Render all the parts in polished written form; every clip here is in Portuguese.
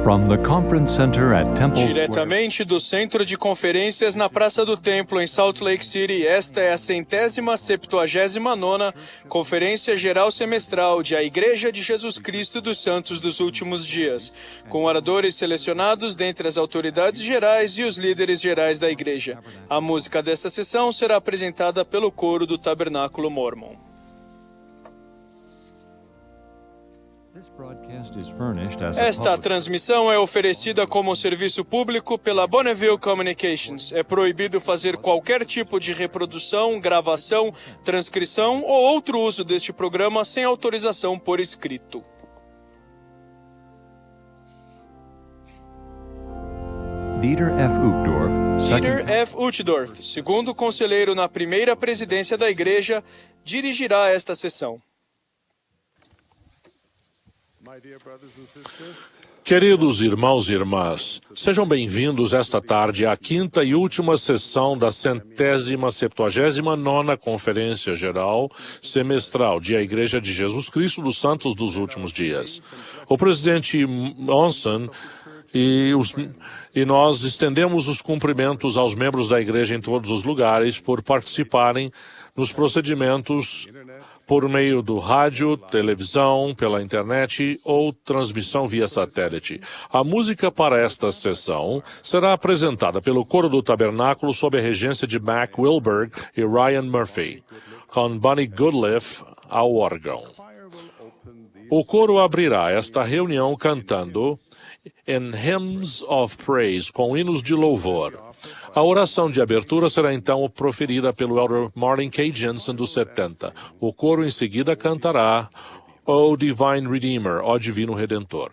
From the Conference Center at Temple Diretamente do Centro de Conferências na Praça do Templo, em Salt Lake City, esta é a 179ª Conferência Geral Semestral de A Igreja de Jesus Cristo dos Santos dos Últimos Dias, com oradores selecionados dentre as autoridades gerais e os líderes gerais da Igreja. A música desta sessão será apresentada pelo coro do Tabernáculo Mormon. Esta transmissão é oferecida como serviço público pela Bonneville Communications. É proibido fazer qualquer tipo de reprodução, gravação, transcrição ou outro uso deste programa sem autorização por escrito. Dieter F. Uchtdorf, segundo conselheiro na primeira presidência da Igreja, dirigirá esta sessão. Queridos irmãos e irmãs, sejam bem-vindos esta tarde à quinta e última sessão da 179ª Conferência Geral Semestral de A Igreja de Jesus Cristo dos Santos dos Últimos Dias. O presidente Monson e nós estendemos os cumprimentos aos membros da Igreja em todos os lugares por participarem nos procedimentos por meio do rádio, televisão, pela internet ou transmissão via satélite. A música para esta sessão será apresentada pelo Coro do Tabernáculo sob a regência de Mac Wilberg e Ryan Murphy, com Bonnie Goodliff ao órgão. O coro abrirá esta reunião cantando In Hymns of Praise, com hinos de louvor. A oração de abertura será então proferida pelo Elder Marlin K. Jensen, dos 70. O coro em seguida cantará O Divine Redeemer, ó Divino Redentor.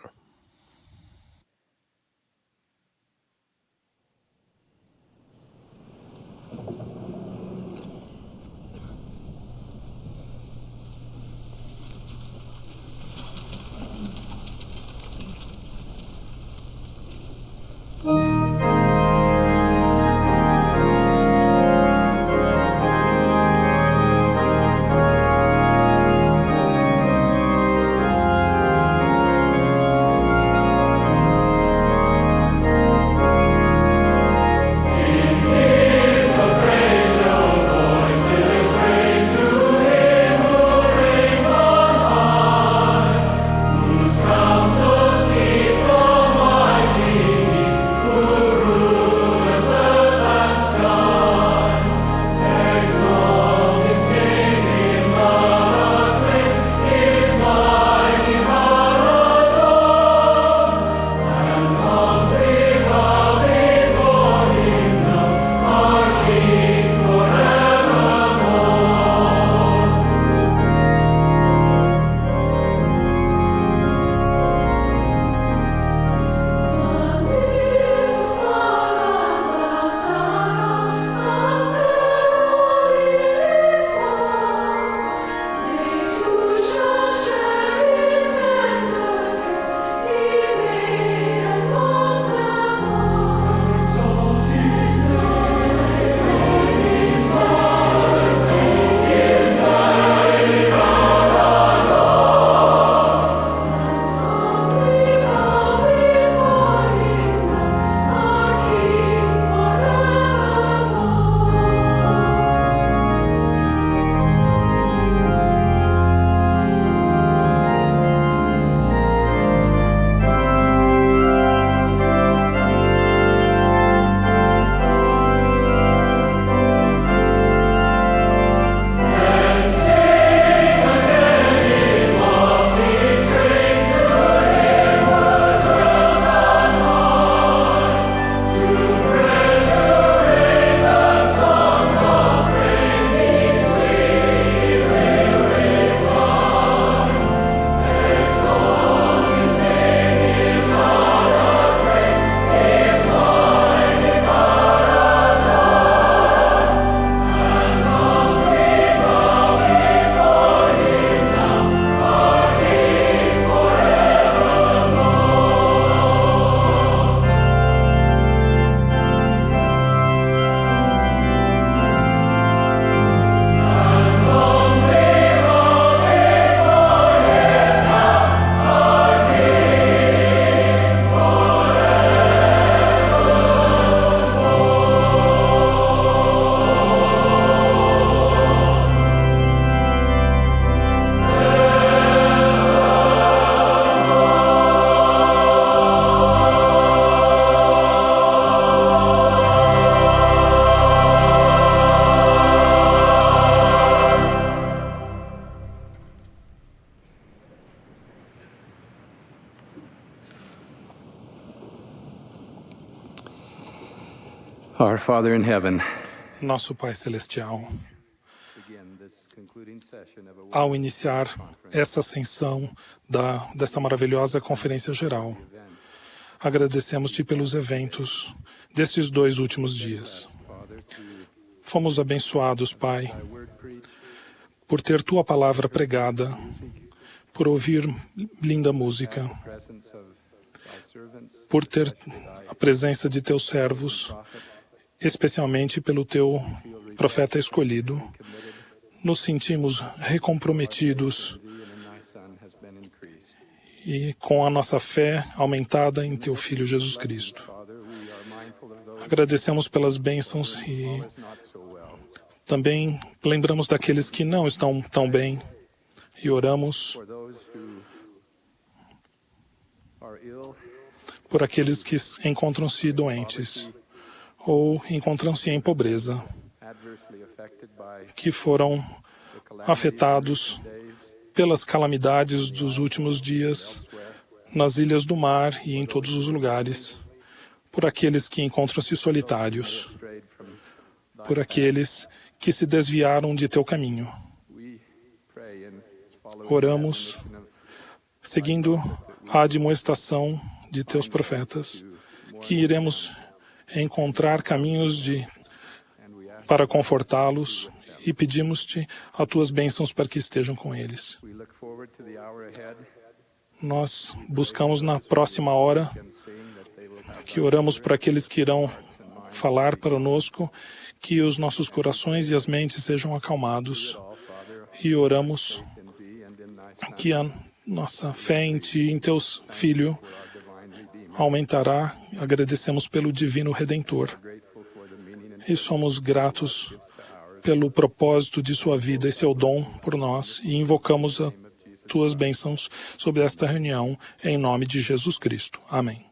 Our Father in heaven, Nosso Pai Celestial, ao iniciar essa ascensão dessa maravilhosa Conferência Geral, agradecemos-te pelos eventos desses 2 últimos dias. Fomos abençoados, Pai, por ter Tua palavra pregada, por ouvir linda música, por ter a presença de Teus servos, especialmente pelo Teu profeta escolhido. Nos sentimos recomprometidos e com a nossa fé aumentada em Teu Filho Jesus Cristo. Agradecemos pelas bênçãos e também lembramos daqueles que não estão tão bem e oramos por aqueles que encontram-se doentes ou encontram-se em pobreza, que foram afetados pelas calamidades dos últimos dias nas ilhas do mar e em todos os lugares, por aqueles que encontram-se solitários, por aqueles que se desviaram de Teu caminho. Oramos, seguindo a admoestação de Teus profetas, que iremos encontrar caminhos para confortá-los e pedimos-te as Tuas bênçãos para que estejam com eles. Nós buscamos na próxima hora, que oramos por aqueles que irão falar conosco, que os nossos corações e as mentes sejam acalmados. E oramos que a nossa fé em Ti e em Teu Filho aumentará. Agradecemos pelo Divino Redentor. E somos gratos pelo propósito de Sua vida e Seu dom por nós. E invocamos as Tuas bênçãos sobre esta reunião, em nome de Jesus Cristo. Amém.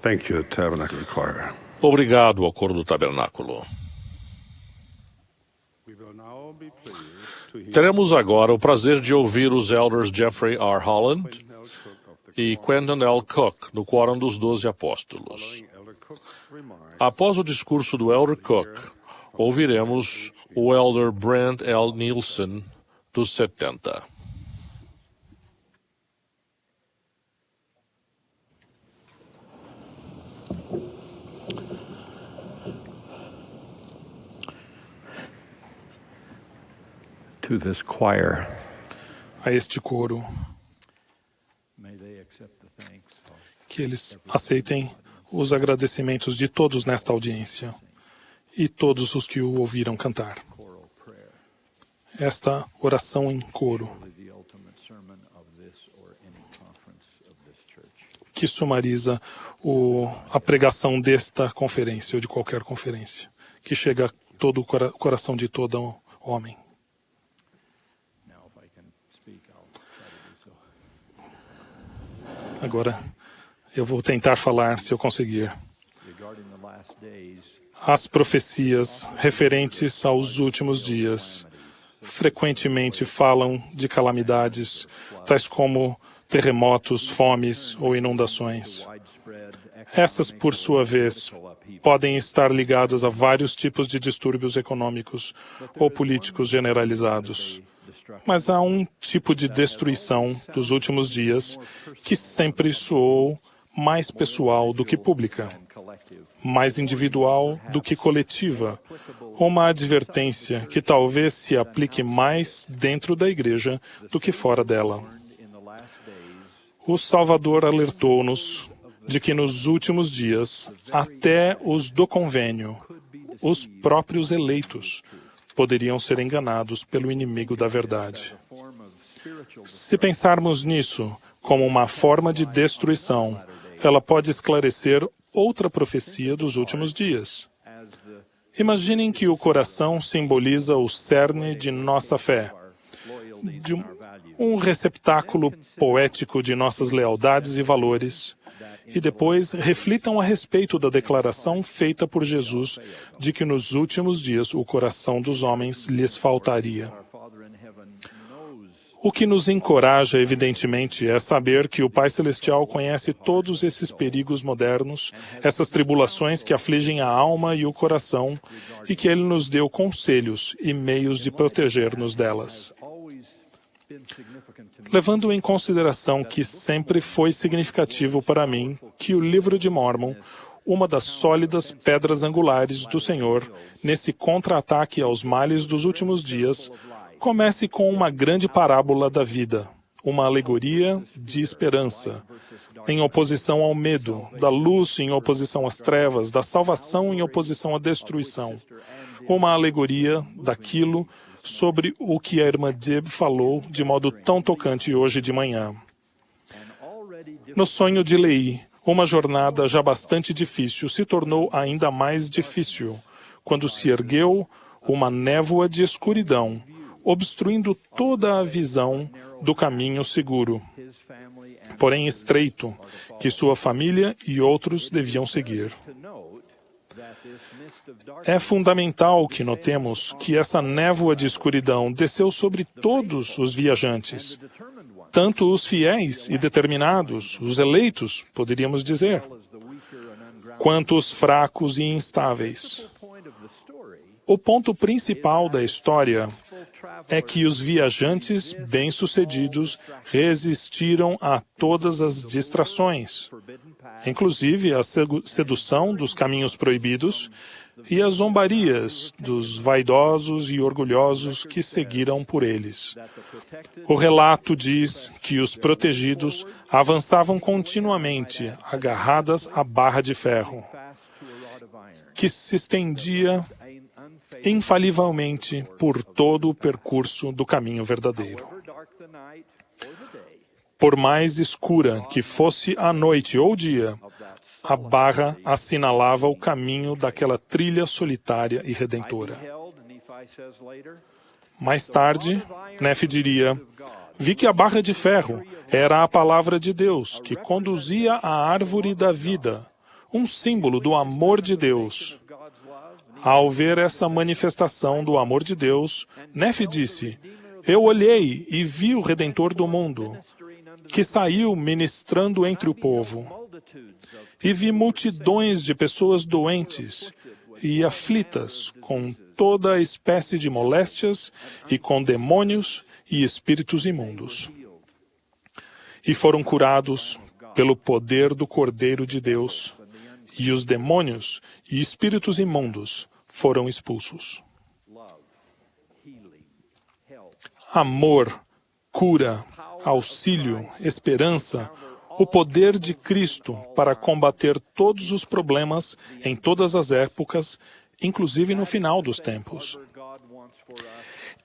Thank you, Tabernacle Choir. Obrigado ao coro do tabernáculo. We will now be pleased to hear Teremos agora o prazer de ouvir os elders Jeffrey R. Holland e Quentin L. Cook, do Quórum dos 12 Apóstolos. Elder Cook's remarks. Após o discurso do elder Cook, ouviremos o elder Brent L. Nielsen, dos 70. To this choir, A este coro, may they accept the thanks of que eles aceitem os agradecimentos de todos nesta audiência e todos os que o ouviram cantar. choral prayer, Esta oração em coro, the ultimate sermon of this or any conference of this church. que sumariza a pregação desta conferência ou de qualquer conferência, que chega a todo o coração de todo homem. Now, if I can speak, I'll try to do so. Agora, eu vou tentar falar, se eu conseguir. Regarding the last days, As profecias referentes aos últimos dias frequentemente falam de calamidades, tais como terremotos, fomes ou inundações. widespread Essas, por sua vez, podem estar ligadas a vários tipos de distúrbios econômicos ou políticos generalizados. Mas há um tipo de destruição dos últimos dias que sempre soou mais pessoal do que pública, mais individual do que coletiva, uma advertência que talvez se aplique mais dentro da igreja do que fora dela. O Salvador alertou-nos de que nos últimos dias, até os do convênio, os próprios eleitos, poderiam ser enganados pelo inimigo da verdade. Se pensarmos nisso como uma forma de destruição, ela pode esclarecer outra profecia dos últimos dias. Imaginem que o coração simboliza o cerne de nossa fé, de um receptáculo poético de nossas lealdades e valores, e depois reflitam a respeito da declaração feita por Jesus de que nos últimos dias o coração dos homens lhes faltaria. O que nos encoraja, evidentemente, é saber que o Pai Celestial conhece todos esses perigos modernos, essas tribulações que afligem a alma e o coração, e que Ele nos deu conselhos e meios de proteger-nos delas. Levando em consideração que sempre foi significativo para mim que o Livro de Mórmon, uma das sólidas pedras angulares do Senhor, nesse contra-ataque aos males dos últimos dias, comece com uma grande parábola da vida, uma alegoria de esperança, em oposição ao medo, da luz em oposição às trevas, da salvação em oposição à destruição, uma alegoria daquilo sobre o que a irmã Deb falou de modo tão tocante hoje de manhã. No sonho de Leí, uma jornada já bastante difícil se tornou ainda mais difícil quando se ergueu uma névoa de escuridão, obstruindo toda a visão do caminho seguro, porém estreito, que sua família e outros deviam seguir. É fundamental que notemos que essa névoa de escuridão desceu sobre todos os viajantes, tanto os fiéis e determinados, os eleitos, poderíamos dizer, quanto os fracos e instáveis. O ponto principal da história é que os viajantes bem-sucedidos resistiram a todas as distrações, inclusive a sedução dos caminhos proibidos e as zombarias dos vaidosos e orgulhosos que seguiram por eles. O relato diz que os protegidos avançavam continuamente, agarradas à barra de ferro, que se estendia infalivelmente por todo o percurso do caminho verdadeiro. Por mais escura que fosse a noite ou o dia, a barra assinalava o caminho daquela trilha solitária e redentora. Mais tarde, Nefe diria: vi que a barra de ferro era a palavra de Deus que conduzia à árvore da vida, um símbolo do amor de Deus. Ao ver essa manifestação do amor de Deus, Nefe disse: Eu olhei e vi o Redentor do mundo, que saiu ministrando entre o povo. E vi multidões de pessoas doentes e aflitas, com toda espécie de moléstias e com demônios e espíritos imundos. E foram curados pelo poder do Cordeiro de Deus, e os demônios e espíritos imundos foram expulsos. Amor, cura, auxílio, esperança, o poder de Cristo para combater todos os problemas em todas as épocas, inclusive no final dos tempos.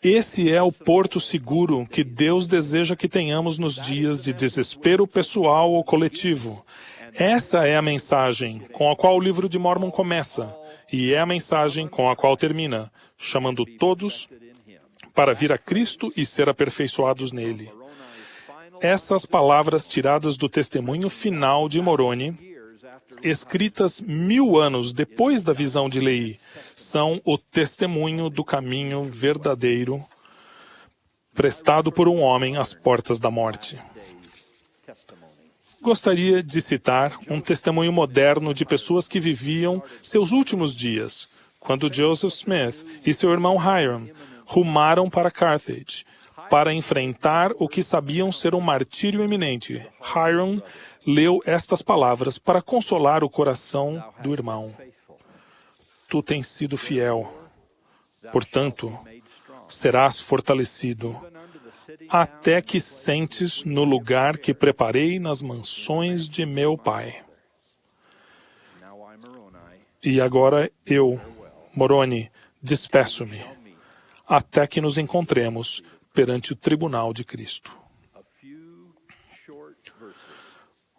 Esse é o porto seguro que Deus deseja que tenhamos nos dias de desespero pessoal ou coletivo. Essa é a mensagem com a qual o livro de Mórmon começa, e é a mensagem com a qual termina, chamando todos para vir a Cristo e ser aperfeiçoados nele. Essas palavras tiradas do testemunho final de Moroni, escritas 1000 anos depois da visão de Lehi, são o testemunho do caminho verdadeiro prestado por um homem às portas da morte. Gostaria de citar um testemunho moderno de pessoas que viviam seus últimos dias, quando Joseph Smith e seu irmão Hiram rumaram para Carthage, para enfrentar o que sabiam ser um martírio iminente. Hiram leu estas palavras para consolar o coração do irmão. Tu tens sido fiel, portanto, serás fortalecido, até que sentes no lugar que preparei nas mansões de meu Pai. E agora eu, Moroni, despeço-me, até que nos encontremos perante o tribunal de Cristo.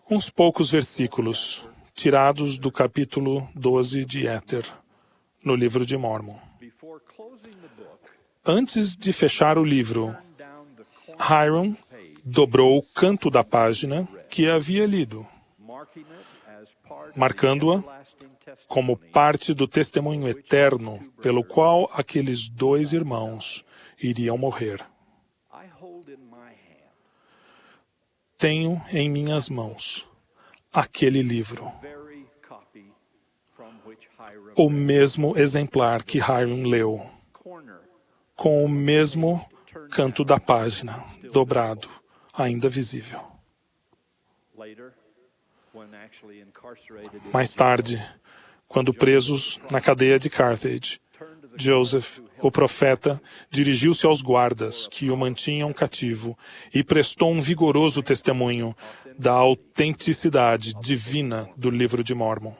Uns poucos versículos, tirados do capítulo 12 de Éter, no livro de Mórmon. Antes de fechar o livro, Hiram dobrou o canto da página que havia lido, marcando-a como parte do testemunho eterno pelo qual aqueles 2 irmãos iriam morrer. Tenho em minhas mãos aquele livro, o mesmo exemplar que Hiram leu, com o mesmo canto da página, dobrado, ainda visível. Mais tarde, quando presos na cadeia de Carthage, Joseph, o profeta, dirigiu-se aos guardas que o mantinham cativo e prestou um vigoroso testemunho da autenticidade divina do livro de Mórmon.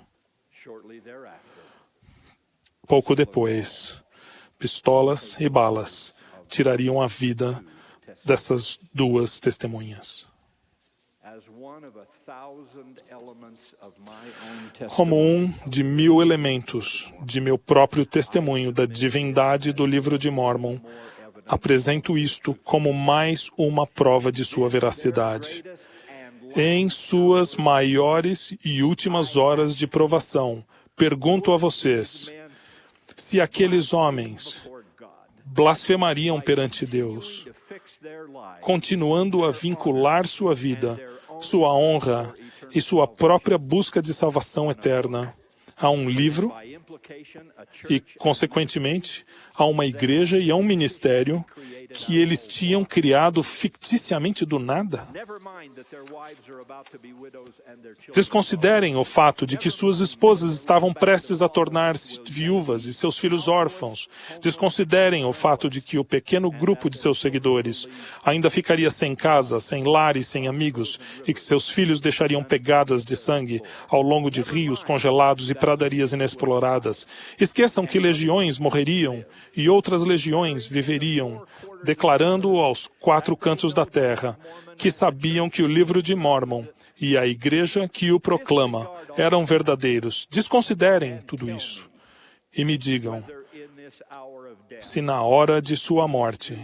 Pouco depois, pistolas e balas tirariam a vida dessas 2 testemunhas. Como um de 1000 elementos de meu próprio testemunho da divindade do livro de Mórmon, apresento isto como mais uma prova de sua veracidade. Em suas maiores e últimas horas de provação, pergunto a vocês, se aqueles homens blasfemariam perante Deus, continuando a vincular sua vida, sua honra e sua própria busca de salvação eterna a um livro e, consequentemente, a uma igreja e a um ministério que eles tinham criado ficticiamente do nada? Desconsiderem o fato de que suas esposas estavam prestes a tornar-se viúvas e seus filhos órfãos. Desconsiderem o fato de que o pequeno grupo de seus seguidores ainda ficaria sem casa, sem lar e sem amigos, e que seus filhos deixariam pegadas de sangue ao longo de rios congelados e pradarias inexploradas. Esqueçam que legiões morreriam e outras legiões viveriam, declarando aos 4 cantos da terra que sabiam que o livro de Mórmon e a igreja que o proclama eram verdadeiros. Desconsiderem tudo isso e me digam se na hora de sua morte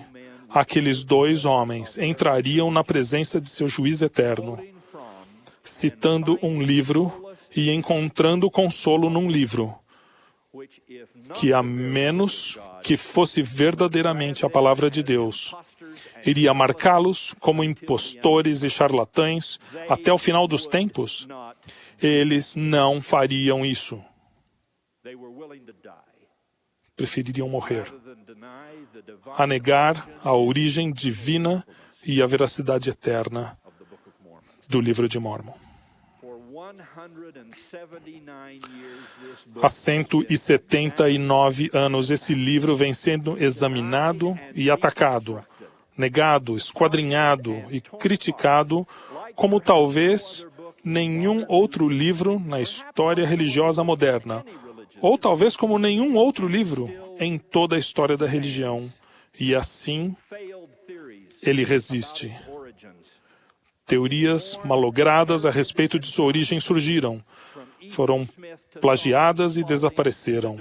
aqueles 2 homens entrariam na presença de seu juiz eterno, citando um livro e encontrando consolo num livro, which, if not que a menos que fosse verdadeiramente a palavra de Deus, iria marcá-los como impostores e charlatães até o final dos tempos, not, eles não fariam isso. they were willing to die Prefeririam morrer rather than deny the divine a negar a origem divina e a veracidade eterna of the Book of Mormon. do livro de Mórmon. For 179 years, this book Há 179 anos, esse livro vem sendo examinado e atacado, negado, esquadrinhado e criticado como talvez nenhum outro livro na história religiosa moderna, ou talvez como nenhum outro livro em toda a história da religião. E assim, failed theories ele resiste. origins Teorias malogradas a respeito de sua origem surgiram, foram plagiadas e desapareceram.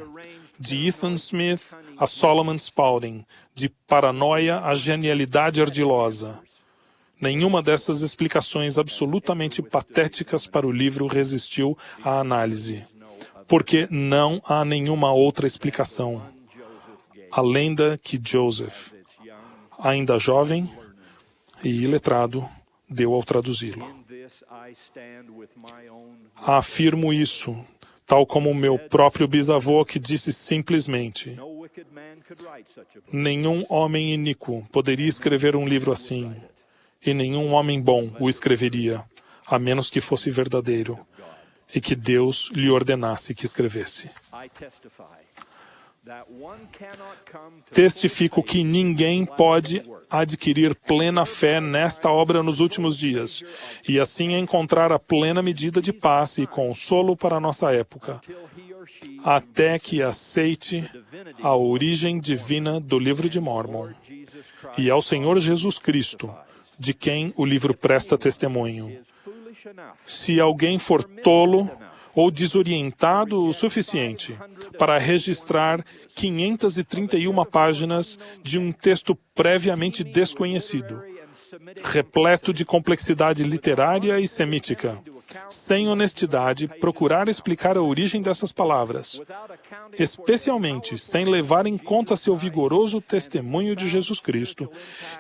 De Ethan Smith a Solomon Spaulding, de paranoia à genialidade ardilosa. Nenhuma dessas explicações absolutamente patéticas para o livro resistiu à análise, porque não há nenhuma outra explicação, além da que Joseph, ainda jovem e iletrado, deu ao traduzi-lo. in this I stand with my own Afirmo isso, tal como o meu próprio bisavô, que disse simplesmente: no wicked man could write such a book. nenhum homem iníquo poderia escrever um livro assim, e nenhum homem bom o escreveria, a menos que fosse verdadeiro, e que Deus lhe ordenasse que escrevesse. I testify that one cannot come to Testifico que ninguém pode adquirir plena fé nesta obra nos últimos dias, e assim encontrar a plena medida de paz e consolo para a nossa época, till he or she até que aceite a origem divina do livro de Mórmon Jesus Christ e ao Senhor Jesus Cristo, de quem o livro presta testemunho. is foolish enough Se alguém for tolo ou desorientado o suficiente para registrar 531 páginas de um texto previamente desconhecido, repleto de complexidade literária e semítica, sem honestidade, procurar explicar a origem dessas palavras, especialmente sem levar em conta seu vigoroso testemunho de Jesus Cristo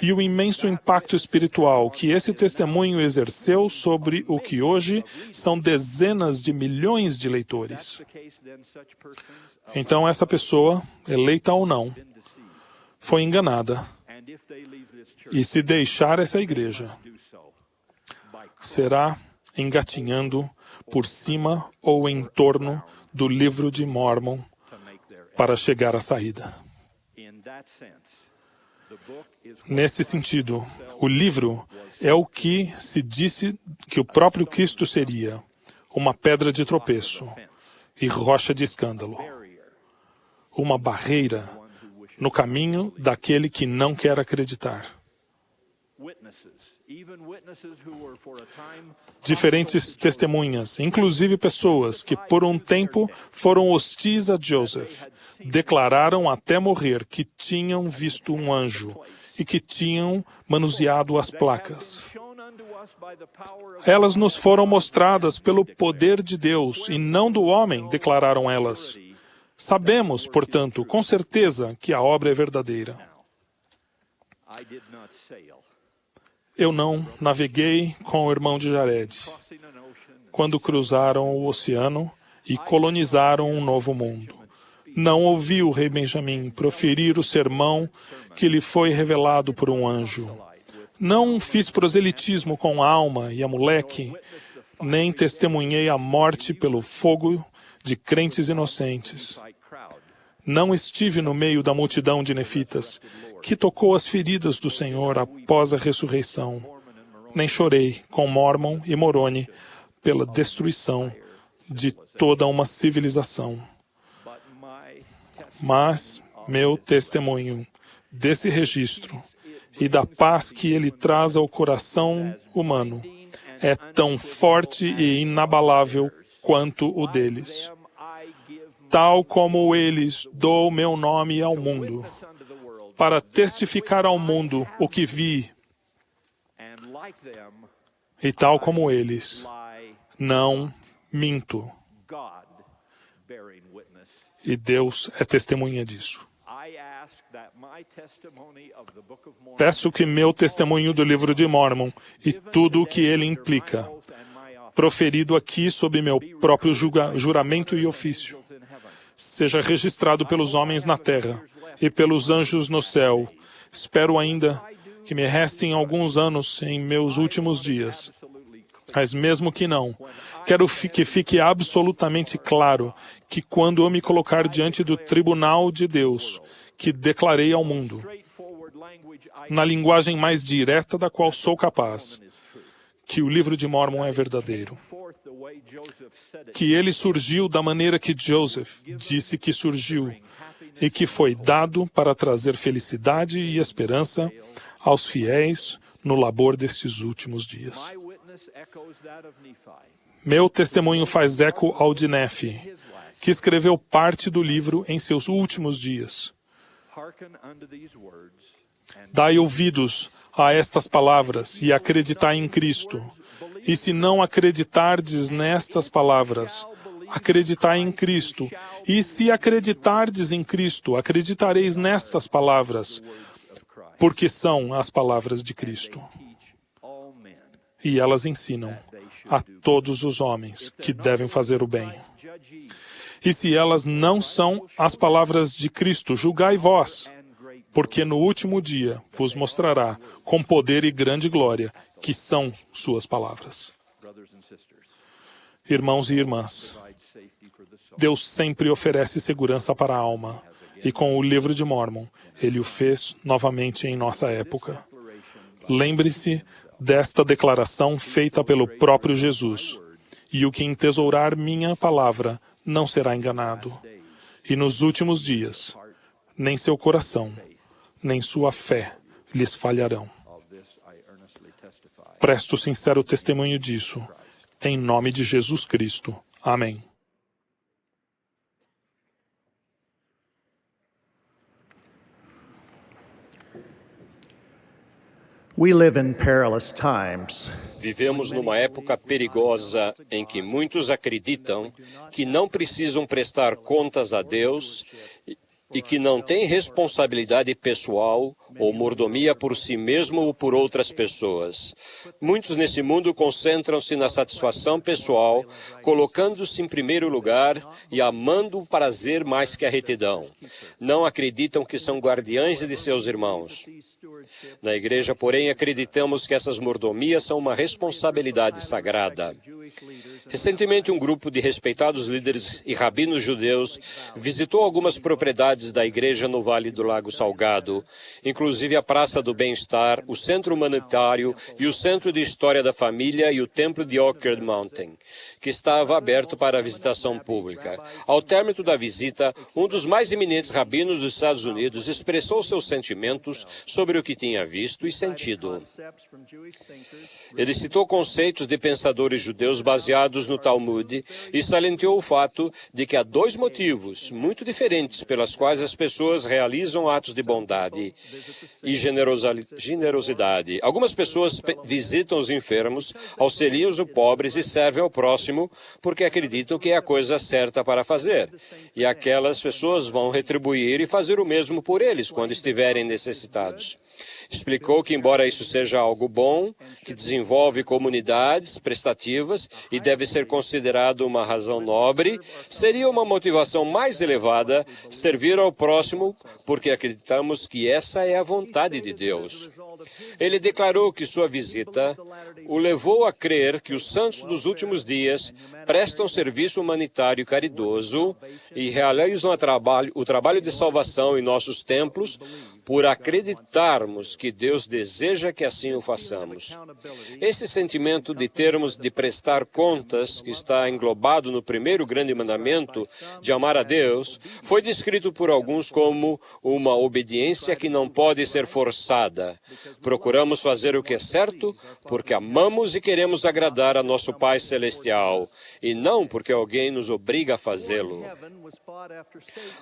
e o imenso impacto espiritual que esse testemunho exerceu sobre o que hoje são dezenas de milhões de leitores. the case, then such persons Então essa pessoa, eleita ou não, foi enganada, and if they leave this church e se deixar essa igreja, do so by será engatinhando por cima ou em torno do livro de Mórmon to make their para chegar à saída. in that sense the book is Nesse sentido, o livro é o que se disse que o próprio Cristo seria, uma pedra de tropeço e rocha de escândalo, uma barreira no caminho daquele que não quer acreditar. witnesses, even witnesses who were for a time Diferentes testemunhas, inclusive pessoas que por um tempo foram hostis a Joseph, declararam até morrer que tinham visto um anjo e que tinham manuseado as placas. shown unto us by the power of Elas nos foram mostradas pelo poder de Deus e não do homem, declararam elas. Sabemos, portanto, com certeza que a obra é verdadeira. I did not sail Eu não naveguei com o irmão de Jared crossing an ocean quando cruzaram o oceano e colonizaram um novo mundo. Não ouvi o rei Benjamim proferir o sermão que lhe foi revelado por um anjo. Não fiz proselitismo com Alma e Amaleque, nem testemunhei a morte pelo fogo de crentes inocentes. by crowd Não estive no meio da multidão de nefitas, que tocou as feridas do Senhor após a ressurreição. Nem chorei com Mormon e Moroni pela destruição de toda uma civilização. but my Mas meu testemunho desse registro e da paz que ele traz ao coração humano é tão forte e inabalável quanto o deles. them I give Tal como eles, dou meu nome ao mundo, unto the world para testificar ao mundo o que vi, and like them e tal como eles, lie não minto. God bearing witness. E Deus é testemunha disso. I ask that my testimony of the Book of Mormon Peço que meu testemunho do livro de Mórmon e tudo o que ele implica, proferido aqui sob meu próprio juramento e ofício, seja registrado pelos homens na terra e pelos anjos no céu. Espero ainda que me restem alguns anos em meus últimos dias. Mas mesmo que não, quero que fique absolutamente claro que quando eu me colocar diante do tribunal de Deus, que declarei ao mundo, na linguagem mais direta da qual sou capaz, que o livro de Mórmon é verdadeiro, que ele surgiu da maneira que Joseph disse que surgiu e que foi dado para trazer felicidade e esperança aos fiéis no labor desses últimos dias. Meu testemunho faz eco ao de Nefe, que escreveu parte do livro em seus últimos dias. Dai ouvidos a estas palavras e acreditai em Cristo. E se não acreditardes nestas palavras, acreditai em Cristo. E se acreditardes em Cristo, acreditareis nestas palavras, porque são as palavras de Cristo. E elas ensinam a todos os homens que devem fazer o bem. E se elas não são as palavras de Cristo, julgai vós, porque no último dia vos mostrará com poder e grande glória que são suas palavras. Irmãos e irmãs, Deus sempre oferece segurança para a alma, e com o livro de Mórmon, Ele o fez novamente em nossa época. Lembre-se desta declaração feita pelo próprio Jesus: e o que entesourar minha palavra não será enganado. E nos últimos dias, nem seu coração, nem sua fé lhes falharão. Presto sincero testemunho disso, em nome de Jesus Cristo. Amém. We live in perilous times. Vivemos numa época perigosa em que muitos acreditam que não precisam prestar contas a Deus e que não têm responsabilidade pessoal ou mordomia por si mesmo ou por outras pessoas. Muitos nesse mundo concentram-se na satisfação pessoal, colocando-se em primeiro lugar e amando o prazer mais que a retidão. Não acreditam que são guardiães de seus irmãos. Na igreja, porém, acreditamos que essas mordomias são uma responsabilidade sagrada. Recentemente, um grupo de respeitados líderes e rabinos judeus visitou algumas propriedades da igreja no Vale do Lago Salgado, inclusive a Praça do Bem-Estar, o Centro Humanitário e o Centro de História da Família e o Templo de Orchard Mountain, que estava aberto para a visitação pública. Ao término da visita, um dos mais eminentes rabinos dos Estados Unidos expressou seus sentimentos sobre o que tinha visto e sentido. Ele citou conceitos de pensadores judeus baseados no Talmud e salientou o fato de que há dois motivos muito diferentes pelas quais as pessoas realizam atos de bondade e generosidade. Algumas pessoas visitam os enfermos, auxiliam os pobres e servem ao próximo porque acreditam que é a coisa certa para fazer. E aquelas pessoas vão retribuir e fazer o mesmo por eles quando estiverem necessitados. Explicou que, embora isso seja algo bom, que desenvolve comunidades prestativas e deve ser considerado uma razão nobre, seria uma motivação mais elevada servir ao próximo, porque acreditamos que essa é a vontade de Deus. Ele declarou que sua visita o levou a crer que os santos dos últimos dias prestam serviço humanitário e caridoso e realizam o trabalho de salvação em nossos templos por acreditarmos que Deus deseja que assim o façamos. Esse sentimento de termos de prestar contas, que está englobado no primeiro grande mandamento de amar a Deus, foi descrito por alguns como uma obediência que não pode ser forçada. Procuramos fazer o que é certo porque amamos e queremos agradar a nosso Pai Celestial. e não porque alguém nos obriga a fazê-lo.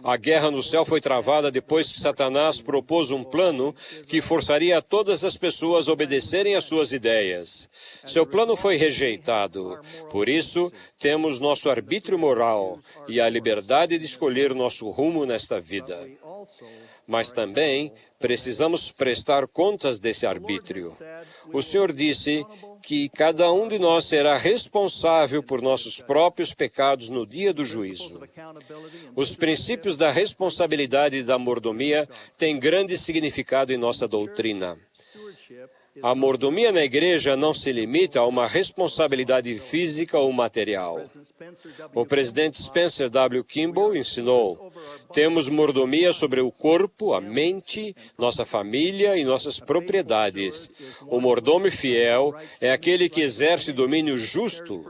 A guerra no céu foi travada depois que Satanás propôs um plano que forçaria todas as pessoas a obedecerem às suas ideias. Seu plano foi rejeitado. Por isso, temos nosso arbítrio moral e a liberdade de escolher nosso rumo nesta vida. Mas também precisamos prestar contas desse arbítrio. O Senhor disse que cada um de nós será responsável por nossos próprios pecados no dia do juízo. Os princípios da responsabilidade e da mordomia têm grande significado em nossa doutrina. A mordomia na igreja não se limita a uma responsabilidade física ou material. O presidente Spencer W. Kimball ensinou: temos mordomia sobre o corpo, a mente, nossa família e nossas propriedades. O mordomo fiel é aquele que exerce domínio justo,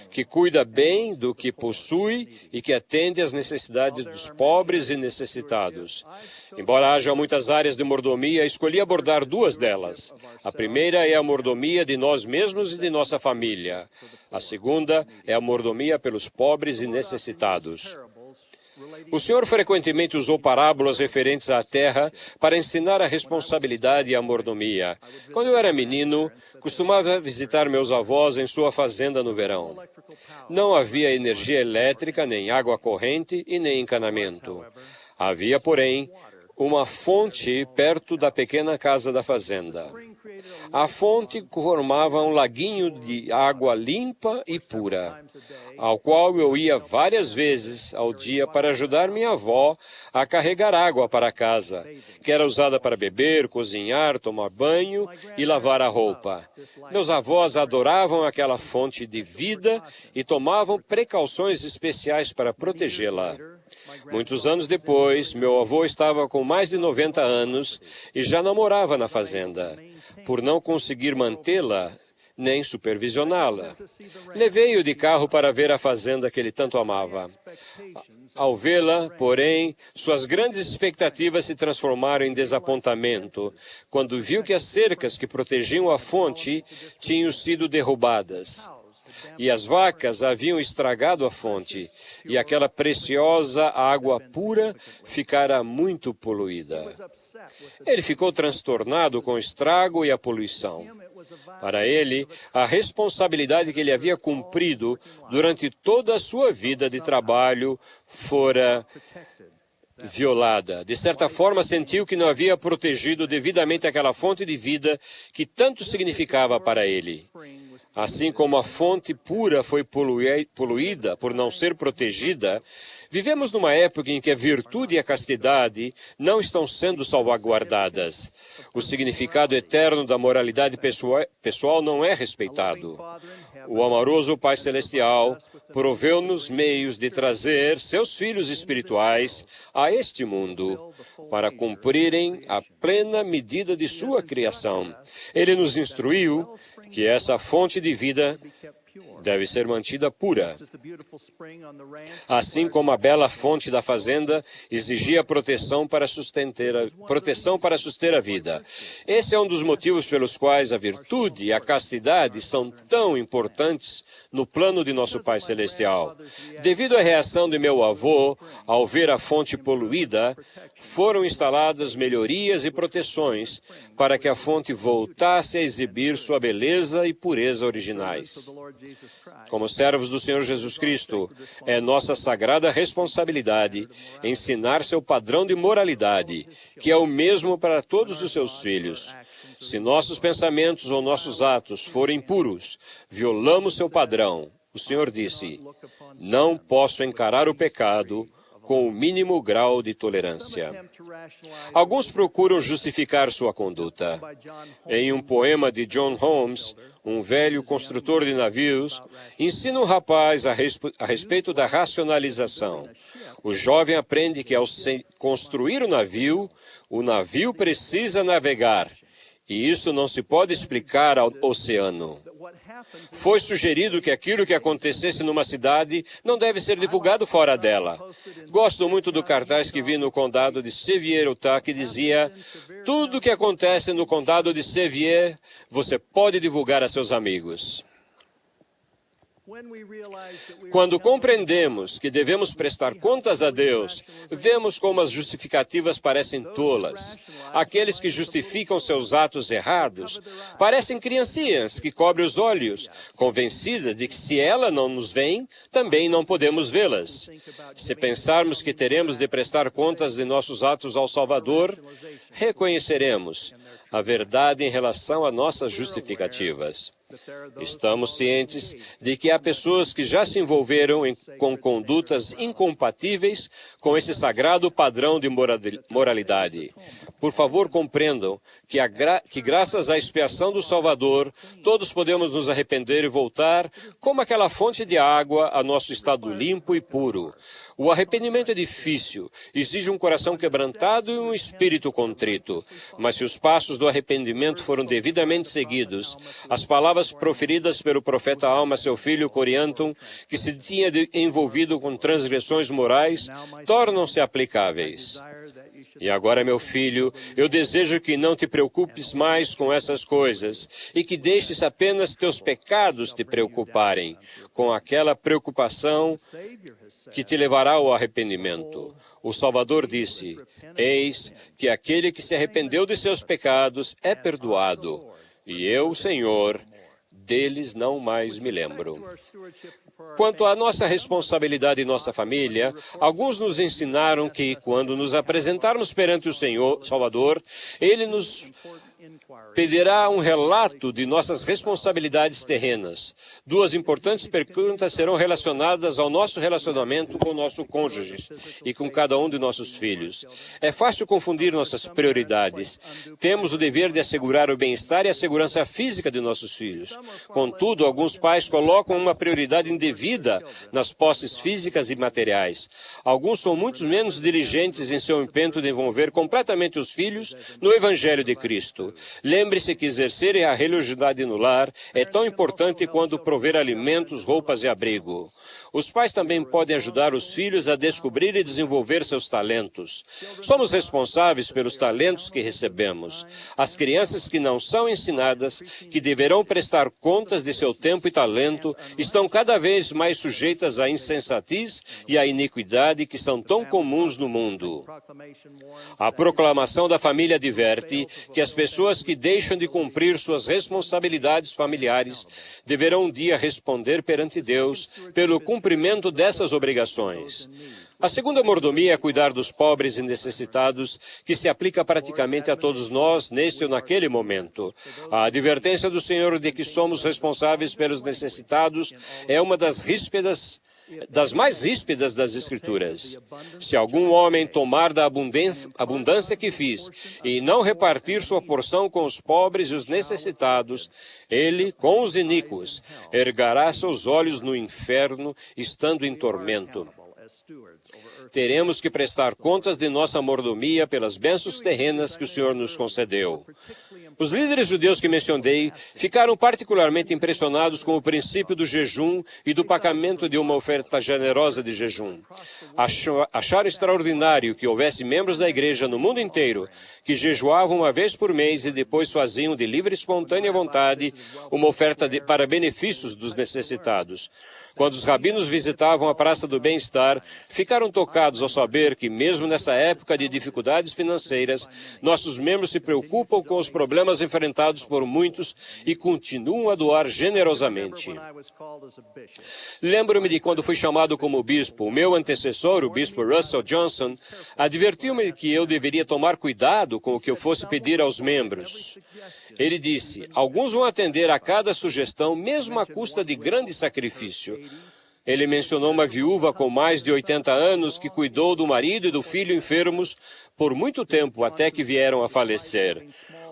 que cuida bem do que possui e que atende às necessidades dos pobres e necessitados. Embora haja muitas áreas de mordomia, escolhi abordar duas delas. A primeira é a mordomia de nós mesmos e de nossa família. A segunda é a mordomia pelos pobres e necessitados. O Senhor frequentemente usou parábolas referentes à terra para ensinar a responsabilidade e a mordomia. Quando eu era menino, costumava visitar meus avós em sua fazenda no verão. Não havia energia elétrica, nem água corrente e nem encanamento. Havia, porém, uma fonte perto da pequena casa da fazenda. A fonte formava um laguinho de água limpa e pura, ao qual eu ia várias vezes ao dia para ajudar minha avó a carregar água para casa, que era usada para beber, cozinhar, tomar banho e lavar a roupa. Meus avós adoravam aquela fonte de vida e tomavam precauções especiais para protegê-la. Muitos anos depois, meu avô estava com mais de 90 anos e já não morava na fazenda. Por não conseguir mantê-la, nem supervisioná-la. Levei-o de carro para ver a fazenda que ele tanto amava. Ao vê-la, porém, suas grandes expectativas se transformaram em desapontamento, quando viu que as cercas que protegiam a fonte tinham sido derrubadas. E as vacas haviam estragado a fonte, e aquela preciosa água pura ficara muito poluída. Ele ficou transtornado com o estrago e a poluição. Para ele, a responsabilidade que ele havia cumprido durante toda a sua vida de trabalho fora violada. De certa forma, sentiu que não havia protegido devidamente aquela fonte de vida que tanto significava para ele. Assim como a fonte pura foi poluída por não ser protegida, vivemos numa época em que a virtude e a castidade não estão sendo salvaguardadas. O significado eterno da moralidade pessoal não é respeitado. O amoroso Pai Celestial proveu-nos meios de trazer seus filhos espirituais a este mundo para cumprirem a plena medida de sua criação. Ele nos instruiu que essa fonte de vida deve ser mantida pura. Assim como a bela fonte da fazenda exigia proteção para suster a vida. Esse é um dos motivos pelos quais a virtude e a castidade são tão importantes no plano de nosso Pai Celestial. Devido à reação de meu avô, ao ver a fonte poluída, foram instaladas melhorias e proteções para que a fonte voltasse a exibir sua beleza e pureza originais. Como servos do Senhor Jesus Cristo, é nossa sagrada responsabilidade ensinar seu padrão de moralidade, que é o mesmo para todos os seus filhos. Se nossos pensamentos ou nossos atos forem impuros, violamos seu padrão. O Senhor disse: não posso encarar o pecado com o mínimo grau de tolerância. Alguns procuram justificar sua conduta. Em um poema de John Holmes, um velho construtor de navios, ensina um rapaz a respeito da racionalização. O jovem aprende que ao construir o navio precisa navegar, e isso não se pode explicar ao oceano. Foi sugerido que aquilo que acontecesse numa cidade não deve ser divulgado fora dela. Gosto muito do cartaz que vi no condado de Sevier, Utah, que dizia: tudo o que acontece no condado de Sevier, você pode divulgar a seus amigos. Quando compreendemos que devemos prestar contas a Deus, vemos como as justificativas parecem tolas. Aqueles que justificam seus atos errados parecem criancinhas que cobrem os olhos, convencidas de que se ela não nos vê, também não podemos vê-las. Se pensarmos que teremos de prestar contas de nossos atos ao Salvador, reconheceremos a verdade em relação a nossas justificativas. Estamos cientes de que há pessoas que já se envolveram com condutas incompatíveis com esse sagrado padrão de moralidade. Por favor, compreendam que graças à expiação do Salvador, todos podemos nos arrepender e voltar, como aquela fonte de água, a nosso estado limpo e puro. O arrependimento é difícil, exige um coração quebrantado e um espírito contrito. Mas se os passos do arrependimento foram devidamente seguidos, as palavras proferidas pelo profeta Alma, seu filho Corianton, que se tinha envolvido com transgressões morais, tornam-se aplicáveis. E agora, meu filho, eu desejo que não te preocupes mais com essas coisas e que deixes apenas teus pecados te preocuparem, com aquela preocupação que te levará ao arrependimento. O Salvador disse: eis que aquele que se arrependeu de seus pecados é perdoado, e eu, Senhor, deles não mais me lembro. Quanto à nossa responsabilidade em nossa família, alguns nos ensinaram que, quando nos apresentarmos perante o Senhor Salvador, Ele nos pedirá um relato de nossas responsabilidades terrenas. Duas importantes perguntas serão relacionadas ao nosso relacionamento com o nosso cônjuge e com cada um de nossos filhos. É fácil confundir nossas prioridades. Temos o dever de assegurar o bem-estar e a segurança física de nossos filhos. Contudo, alguns pais colocam uma prioridade indevida nas posses físicas e materiais. Alguns são muito menos diligentes em seu empenho de envolver completamente os filhos no Evangelho de Cristo. Lembre-se que exercer a religiosidade no lar é tão importante quanto prover alimentos, roupas e abrigo. Os pais também podem ajudar os filhos a descobrir e desenvolver seus talentos. Somos responsáveis pelos talentos que recebemos. As crianças que não são ensinadas, que deverão prestar contas de seu tempo e talento, estão cada vez mais sujeitas à insensatez e à iniquidade que são tão comuns no mundo. A proclamação da família adverte que as pessoas que deixam de cumprir suas responsabilidades familiares deverão um dia responder perante Deus pelo cumprimento dessas obrigações. A segunda mordomia é cuidar dos pobres e necessitados, que se aplica praticamente a todos nós neste ou naquele momento. A advertência do Senhor de que somos responsáveis pelos necessitados é uma das mais ríspidas das Escrituras. Se algum homem tomar da abundância que fiz e não repartir sua porção com os pobres e os necessitados, ele, com os iníquos, ergará seus olhos no inferno, estando em tormento. Teremos que prestar contas de nossa mordomia pelas bênçãos terrenas que o Senhor nos concedeu. Os líderes judeus que mencionei ficaram particularmente impressionados com o princípio do jejum e do pagamento de uma oferta generosa de jejum. Acharam extraordinário que houvesse membros da igreja no mundo inteiro que jejuavam uma vez por mês e depois faziam de livre e espontânea vontade uma oferta para benefícios dos necessitados. Quando os rabinos visitavam a Praça do Bem-Estar, ficaram tocados ao saber que, mesmo nessa época de dificuldades financeiras, nossos membros se preocupam com os problemas enfrentados por muitos e continuam a doar generosamente. Lembro-me de quando fui chamado como bispo. O meu antecessor, o bispo Russell Johnson, advertiu-me que eu deveria tomar cuidado com o que eu fosse pedir aos membros. Ele disse: alguns vão atender a cada sugestão, mesmo à custa de grande sacrifício. Ele mencionou uma viúva com mais de 80 anos que cuidou do marido e do filho enfermos por muito tempo, até que vieram a falecer.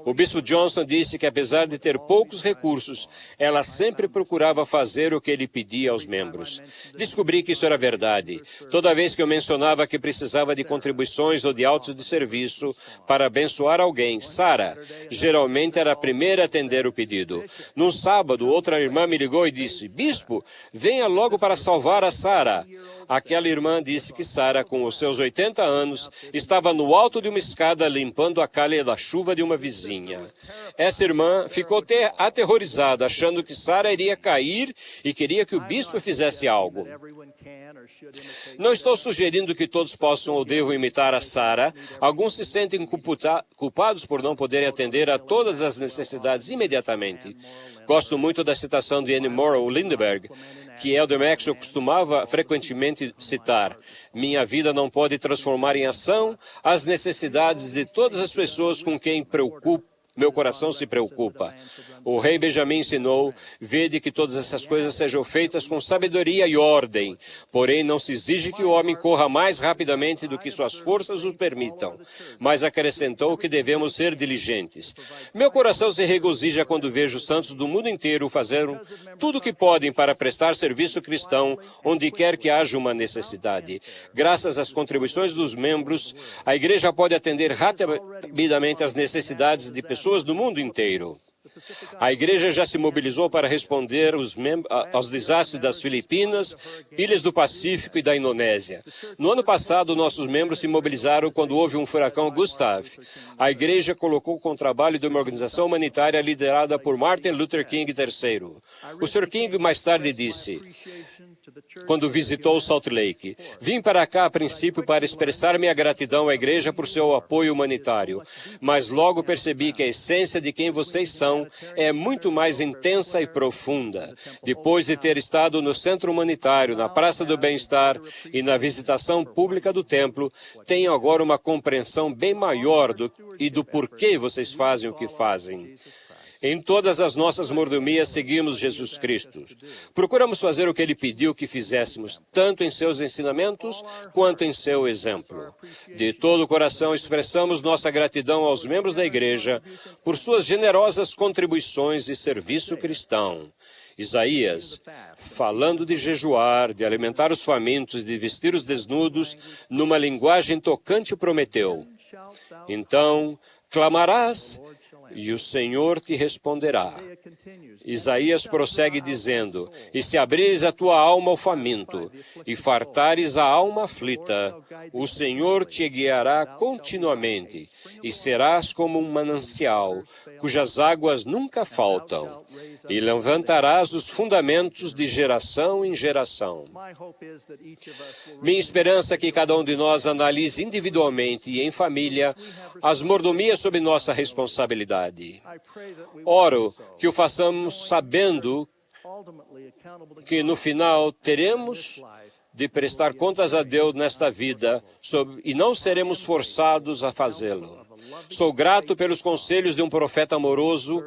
O bispo Johnson disse que, apesar de ter poucos recursos, ela sempre procurava fazer o que ele pedia aos membros. Descobri que isso era verdade. Toda vez que eu mencionava que precisava de contribuições ou de autos de serviço para abençoar alguém, Sara geralmente era a primeira a atender o pedido. Num sábado, outra irmã me ligou e disse: bispo, venha logo para salvar a Sara. aquela irmã disse que Sara, com os seus 80 anos, estava no alto de uma escada limpando a calha da chuva de uma vizinha. Essa irmã ficou aterrorizada, achando que Sara iria cair e queria que o bispo fizesse algo. Não estou sugerindo que todos possam ou devam imitar a Sara. Alguns se sentem culpados por não poderem atender a todas as necessidades imediatamente. Gosto muito da citação de Annie Morrow Lindbergh, que Elder Maxwell costumava frequentemente citar. Minha vida não pode transformar em ação as necessidades de todas as pessoas com quem meu coração se preocupa. O rei Benjamim ensinou, vede que todas essas coisas sejam feitas com sabedoria e ordem. Porém, não se exige que o homem corra mais rapidamente do que suas forças o permitam. Mas acrescentou que devemos ser diligentes. Meu coração se regozija quando vejo os santos do mundo inteiro fazer tudo o que podem para prestar serviço cristão onde quer que haja uma necessidade. Graças às contribuições dos membros, a igreja pode atender rapidamente às necessidades de pessoas do mundo inteiro. A igreja já se mobilizou para responder aos desastres das Filipinas, ilhas do Pacífico e da Indonésia. No ano passado, nossos membros se mobilizaram quando houve um furacão Gustav. A igreja colocou com o trabalho de uma organização humanitária liderada por Martin Luther King III. O Sr. King mais tarde disse, quando visitou Salt Lake, vim para cá a princípio para expressar minha gratidão à igreja por seu apoio humanitário, mas logo percebi que a essência de quem vocês são é muito mais intensa e profunda. Depois de ter estado no centro humanitário, na Praça do Bem-Estar e na visitação pública do templo, tenho agora uma compreensão bem maior do porquê vocês fazem o que fazem. Em todas as nossas mordomias seguimos Jesus Cristo. Procuramos fazer o que Ele pediu que fizéssemos, tanto em seus ensinamentos quanto em seu exemplo. De todo o coração expressamos nossa gratidão aos membros da igreja por suas generosas contribuições e serviço cristão. Isaías, falando de jejuar, de alimentar os famintos e de vestir os desnudos, numa linguagem tocante prometeu, então clamarás e o Senhor te responderá. Isaías prossegue dizendo, e se abrires a tua alma ao faminto, e fartares a alma aflita, o Senhor te guiará continuamente, e serás como um manancial, cujas águas nunca faltam, e levantarás os fundamentos de geração em geração. Minha esperança é que cada um de nós analise individualmente e em família as mordomias sob nossa responsabilidade. Oro que o façamos sabendo que no final teremos de prestar contas a Deus nesta vida e não seremos forçados a fazê-lo. Sou grato pelos conselhos de um profeta amoroso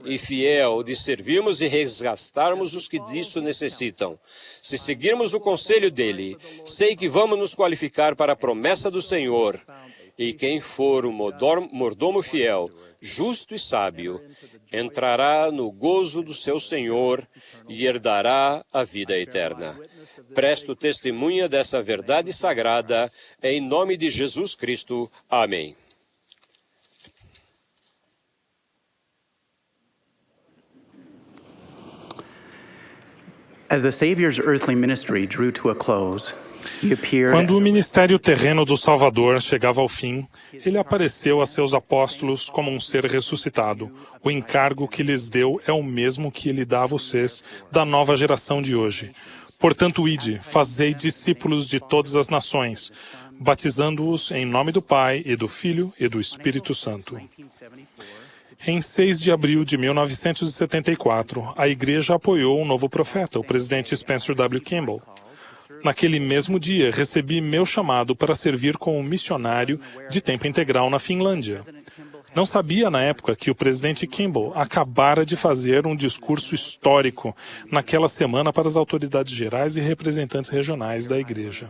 e fiel de servirmos e resgatarmos os que disso necessitam. Se seguirmos o conselho dele, sei que vamos nos qualificar para a promessa do Senhor. E quem for o mordomo fiel, justo e sábio, entrará no gozo do seu Senhor e herdará a vida eterna. Presto testemunha dessa verdade sagrada, em nome de Jesus Cristo. Amém. As the Savior's earthly ministry drew to a close, he appeared Quando o ministério terreno do Salvador chegava ao fim, ele apareceu a seus apóstolos como um ser ressuscitado. O encargo que lhes deu é o mesmo que ele dá a vocês da nova geração de hoje. Portanto, ide, fazei discípulos de todas as nações, batizando-os em nome do Pai, e do Filho, e do Espírito Santo. Em 6 de abril de 1974, a igreja apoiou um novo profeta, o presidente Spencer W. Kimball. Naquele mesmo dia, recebi meu chamado para servir como missionário de tempo integral na Finlândia. Não sabia na época que o presidente Kimball acabara de fazer um discurso histórico naquela semana para as autoridades gerais e representantes regionais da igreja.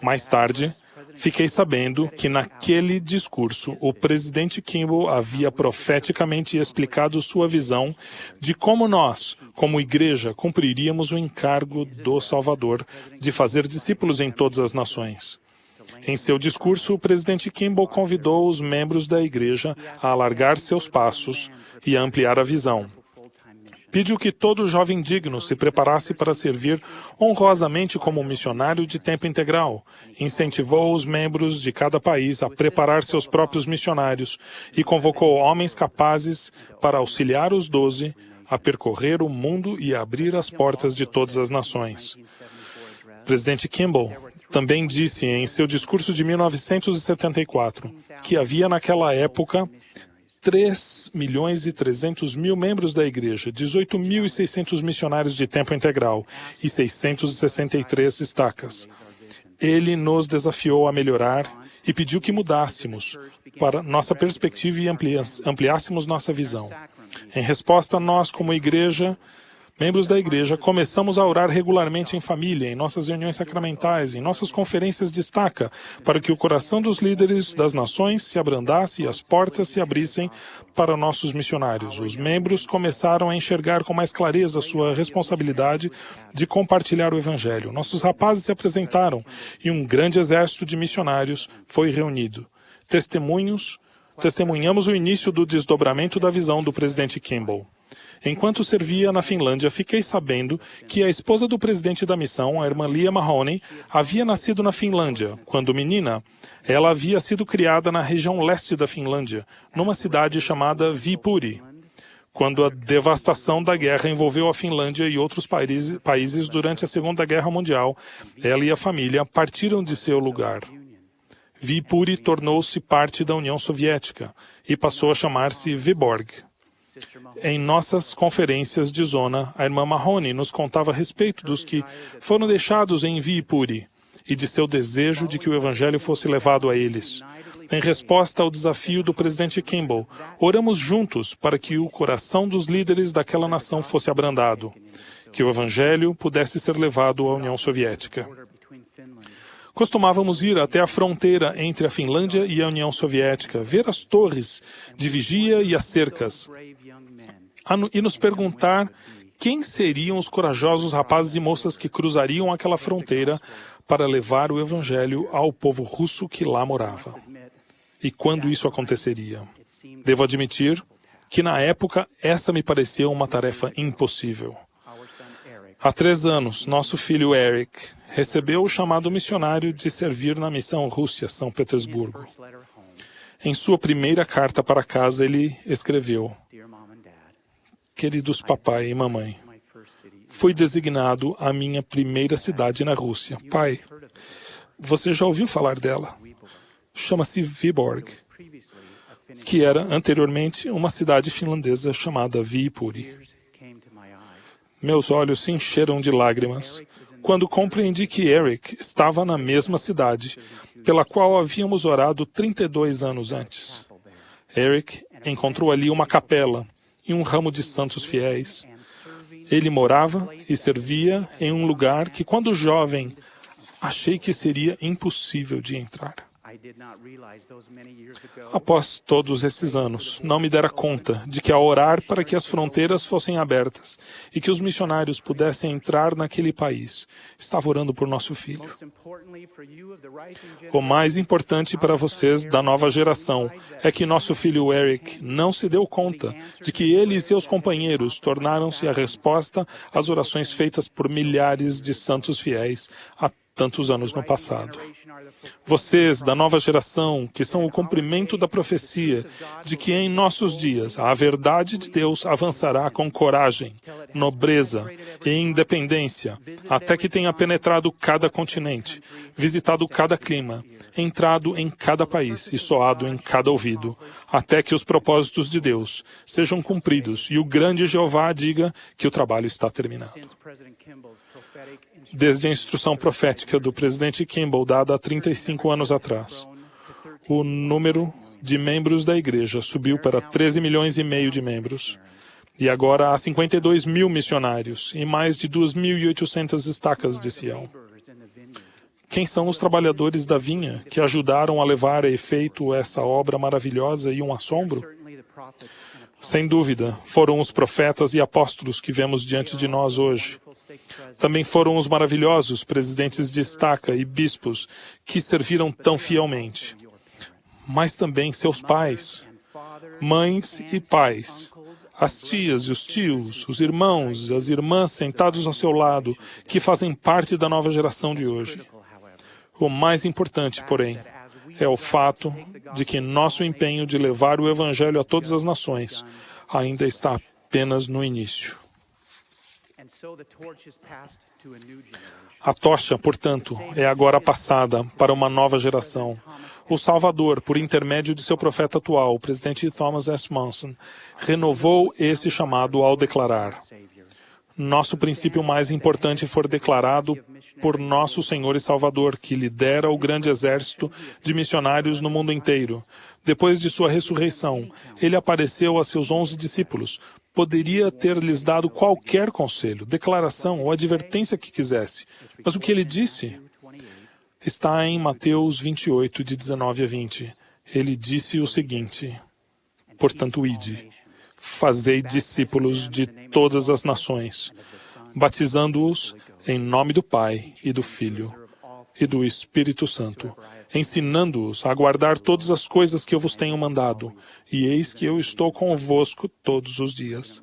Mais tarde, fiquei sabendo que naquele discurso o presidente Kimball havia profeticamente explicado sua visão de como nós, como igreja, cumpriríamos o encargo do Salvador de fazer discípulos em todas as nações. Em seu discurso, o presidente Kimball convidou os membros da igreja a alargar seus passos e a ampliar a visão. Pediu que todo jovem digno se preparasse para servir honrosamente como missionário de tempo integral. Incentivou os membros de cada país a preparar seus próprios missionários e convocou homens capazes para auxiliar os 12 a percorrer o mundo e abrir as portas de todas as nações. Presidente Kimball também disse em seu discurso de 1974 que havia naquela época 3.300.000 membros da igreja, 18.600 missionários de tempo integral e 663 estacas. Ele nos desafiou a melhorar e pediu que mudássemos para nossa perspectiva e ampliássemos nossa visão. Em resposta, nós, como igreja, membros da igreja, começamos a orar regularmente em família, em nossas reuniões sacramentais, em nossas conferências de estaca, para que o coração dos líderes das nações se abrandasse e as portas se abrissem para nossos missionários. Os membros começaram a enxergar com mais clareza sua responsabilidade de compartilhar o evangelho. Nossos rapazes se apresentaram e um grande exército de missionários foi reunido. Testemunhamos o início do desdobramento da visão do presidente Kimball. Enquanto servia na Finlândia, fiquei sabendo que a esposa do presidente da missão, a irmã Leah Mahoney, havia nascido na Finlândia. Quando menina, ela havia sido criada na região leste da Finlândia, numa cidade chamada Viipuri. Quando a devastação da guerra envolveu a Finlândia e outros países durante a Segunda Guerra Mundial, ela e a família partiram de seu lugar. Viipuri tornou-se parte da União Soviética e passou a chamar-se Vyborg. Em nossas conferências de zona, a irmã Mahoney nos contava a respeito dos que foram deixados em Viipuri e de seu desejo de que o evangelho fosse levado a eles. Em resposta ao desafio do presidente Kimball, oramos juntos para que o coração dos líderes daquela nação fosse abrandado, que o evangelho pudesse ser levado à União Soviética. Costumávamos ir até a fronteira entre a Finlândia e a União Soviética, ver as torres de vigia e as cercas, e nos perguntar quem seriam os corajosos rapazes e moças que cruzariam aquela fronteira para levar o evangelho ao povo russo que lá morava. E quando isso aconteceria? Devo admitir que na época essa me parecia uma tarefa impossível. Há 3 anos, nosso filho Eric recebeu o chamado missionário de servir na missão Rússia, São Petersburgo. Em sua primeira carta para casa, ele escreveu: Queridos papai e mamãe, fui designado a minha primeira cidade na Rússia. Pai, você já ouviu falar dela? Chama-se Vyborg, que era anteriormente uma cidade finlandesa chamada Viipuri. Meus olhos se encheram de lágrimas quando compreendi que Eric estava na mesma cidade pela qual havíamos orado 32 anos antes. Eric encontrou ali uma capela e um ramo de santos fiéis. Ele morava e servia em um lugar que, quando jovem, achei que seria impossível de entrar. Após todos esses anos, não me dera conta de que, ao orar para que as fronteiras fossem abertas e que os missionários pudessem entrar naquele país, estava orando por nosso filho. O mais importante para vocês da nova geração é que nosso filho Eric não se deu conta de que ele e seus companheiros tornaram-se a resposta às orações feitas por milhares de santos fiéis há tantos anos no passado. Vocês, da nova geração, que são o cumprimento da profecia de que em nossos dias a verdade de Deus avançará com coragem, nobreza e independência, até que tenha penetrado cada continente, visitado cada clima, entrado em cada país e soado em cada ouvido, até que os propósitos de Deus sejam cumpridos e o grande Jeová diga que o trabalho está terminado. Desde a instrução profética do presidente Kimball, dada há 35 anos atrás, o número de membros da igreja subiu para 13 milhões e meio de membros. E agora há 52 mil missionários e mais de 2.800 estacas de Sião. Quem são os trabalhadores da vinha que ajudaram a levar a efeito essa obra maravilhosa e um assombro? Sem dúvida, foram os profetas e apóstolos que vemos diante de nós hoje. Também foram os maravilhosos presidentes de estaca e bispos que serviram tão fielmente. Mas também seus pais, mães e pais, as tias e os tios, os irmãos e as irmãs sentados ao seu lado, que fazem parte da nova geração de hoje. O mais importante, porém, é o fato de que nosso empenho de levar o Evangelho a todas as nações ainda está apenas no início. A tocha, portanto, é agora passada para uma nova geração. O Salvador, por intermédio de seu profeta atual, o presidente Thomas S. Monson, renovou esse chamado ao declarar: nosso princípio mais importante foi declarado por nosso Senhor e Salvador, que lidera o grande exército de missionários no mundo inteiro. Depois de sua ressurreição, ele apareceu a seus 11 discípulos. Poderia ter lhes dado qualquer conselho, declaração ou advertência que quisesse. Mas o que ele disse está em Mateus 28, de 19 a 20. Ele disse o seguinte: portanto, ide, fazei discípulos de todas as nações, batizando-os em nome do Pai e do Filho e do Espírito Santo, ensinando-os a guardar todas as coisas que eu vos tenho mandado, e eis que eu estou convosco todos os dias,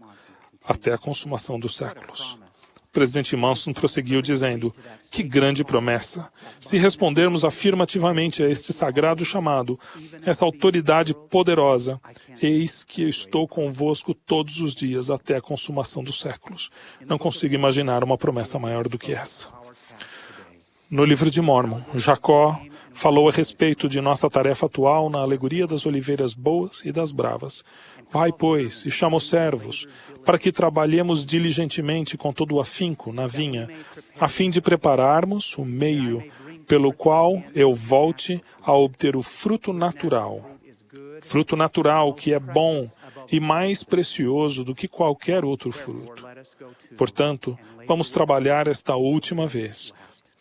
até a consumação dos séculos. O presidente Monson prosseguiu dizendo: que grande promessa! Se respondermos afirmativamente a este sagrado chamado, essa autoridade poderosa, eis que eu estou convosco todos os dias até a consumação dos séculos. Não consigo imaginar uma promessa maior do que essa. No livro de Mórmon, Jacó falou a respeito de nossa tarefa atual na alegoria das oliveiras boas e das bravas. Vai, pois, e chama os servos, para que trabalhemos diligentemente com todo o afinco na vinha, a fim de prepararmos o meio pelo qual eu volte a obter o fruto natural que é bom e mais precioso do que qualquer outro fruto. Portanto, vamos trabalhar esta última vez,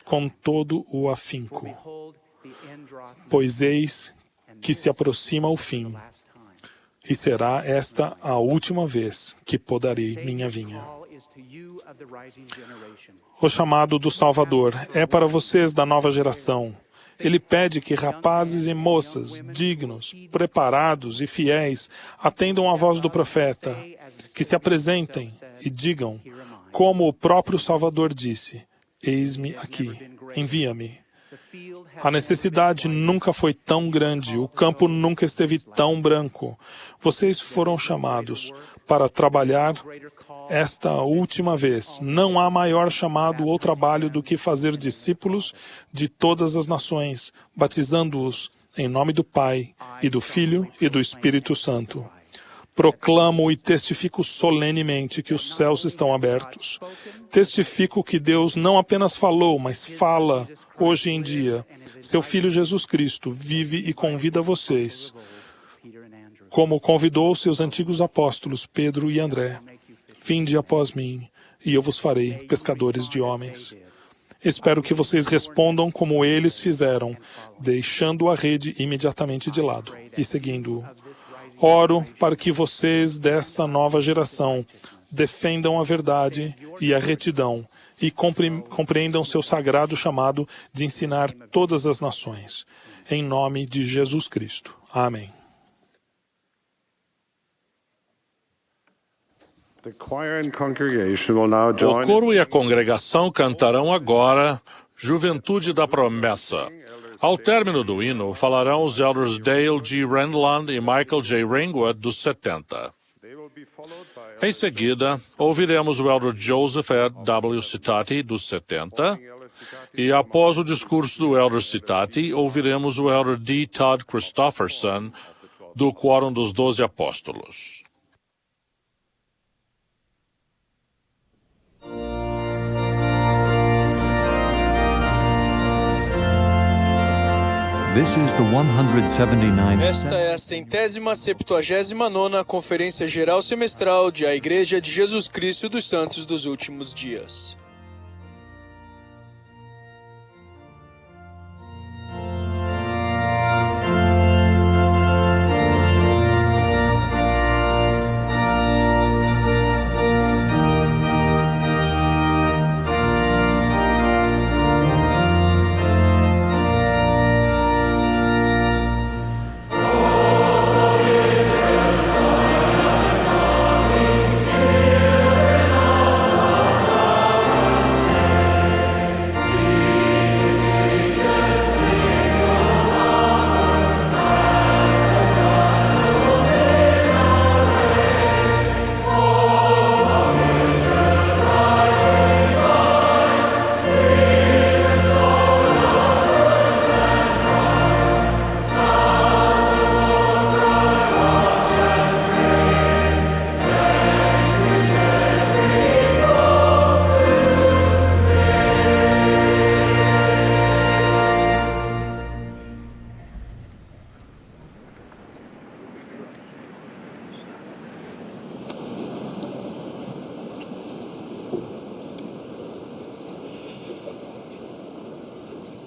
com todo o afinco. Pois eis que se aproxima o fim, e será esta a última vez que podarei minha vinha. O chamado do Salvador é para vocês da nova geração. Ele pede que rapazes e moças, dignos, preparados e fiéis, atendam à voz do profeta, que se apresentem e digam, como o próprio Salvador disse: eis-me aqui, envia-me. A necessidade nunca foi tão grande, o campo nunca esteve tão branco. Vocês foram chamados para trabalhar esta última vez. Não há maior chamado ou trabalho do que fazer discípulos de todas as nações, batizando-os em nome do Pai, e do Filho e do Espírito Santo. Proclamo e testifico solenemente que os céus estão abertos. Testifico que Deus não apenas falou, mas fala hoje em dia. Seu Filho Jesus Cristo vive e convida vocês, como convidou seus antigos apóstolos Pedro e André. Vinde após mim, e eu vos farei pescadores de homens. Espero que vocês respondam como eles fizeram, deixando a rede imediatamente de lado e seguindo-o. Oro para que vocês dessa nova geração defendam a verdade e a retidão e compreendam seu sagrado chamado de ensinar todas as nações. Em nome de Jesus Cristo. Amém. O coro e a congregação cantarão agora Juventude da Promessa. Ao término do hino, falarão os elders Dale G. Renland e Michael J. Ringwood, dos 70. Em seguida, ouviremos o elder Joseph W. Citati, dos 70. E após o discurso do elder Citati, ouviremos o elder D. Todd Christofferson, do Quórum dos 12 Apóstolos. Esta é a 179ª Conferência Geral Semestral de A Igreja de Jesus Cristo dos Santos dos Últimos Dias.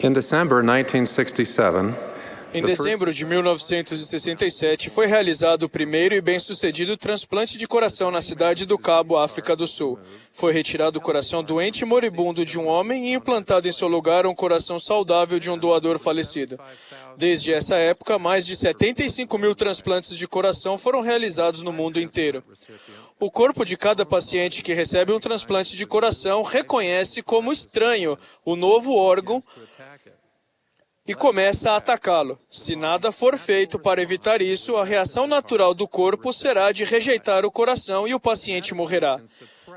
In December 1967, Em dezembro de 1967, foi realizado o primeiro e bem-sucedido transplante de coração na cidade do Cabo, África do Sul. Foi retirado o coração doente e moribundo de um homem e implantado em seu lugar um coração saudável de um doador falecido. Desde essa época, mais de 75 mil transplantes de coração foram realizados no mundo inteiro. O corpo de cada paciente que recebe um transplante de coração reconhece como estranho o novo órgão e começa a atacá-lo. Se nada for feito para evitar isso, a reação natural do corpo será de rejeitar o coração e o paciente morrerá.